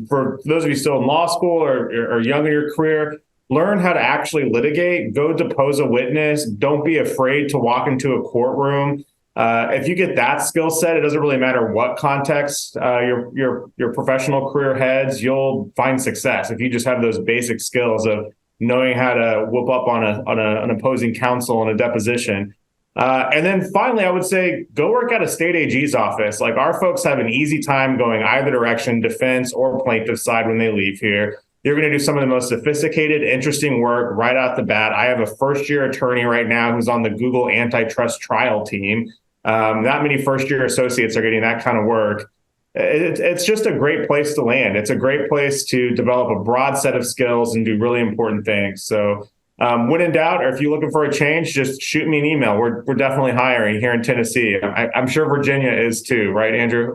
For those of you still in law school or young in your career, learn how to actually litigate. Go depose a witness. Don't be afraid to walk into a courtroom. If you get that skill set, it doesn't really matter what context your professional career heads, you'll find success if you just have those basic skills of knowing how to whoop up on an opposing counsel in a deposition. And then finally, I would say go work at a state AG's office. Like, our folks have an easy time going either direction, defense or plaintiff side, when they leave here. You're going to do some of the most sophisticated, interesting work right out the bat. I have a first-year attorney right now who's on the Google antitrust trial team. Not many first-year associates are getting that kind of work. It's just a great place to land. It's a great place to develop a broad set of skills and do really important things. So when in doubt, or if you're looking for a change, just shoot me an email. We're definitely hiring here in Tennessee. I'm sure Virginia is too, right, Andrew?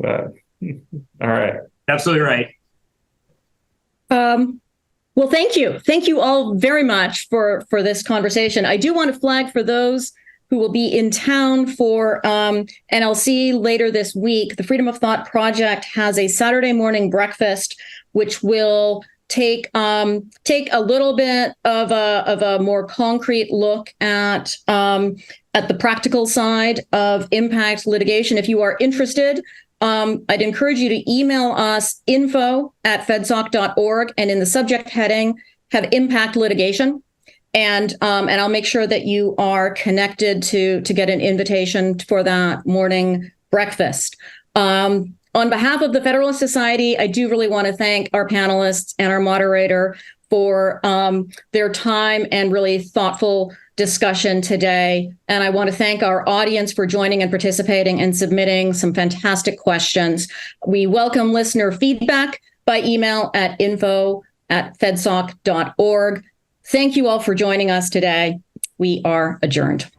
All right. Absolutely right. Well, thank you. Thank you all very much for this conversation. I do want to flag for those who will be in town for NLC later this week. The Freedom of Thought Project has a Saturday morning breakfast, which will take a little bit of a more concrete look at the practical side of impact litigation. If you are interested, I'd encourage you to email us info@fedsoc.org, and in the subject heading have impact litigation. And I'll make sure that you are connected to get an invitation for that morning breakfast. On behalf of the Federalist Society, I do really want to thank our panelists and our moderator for their time and really thoughtful discussion today. And I want to thank our audience for joining and participating and submitting some fantastic questions. We welcome listener feedback by email at info@fedsoc.org. Thank you all for joining us today. We are adjourned.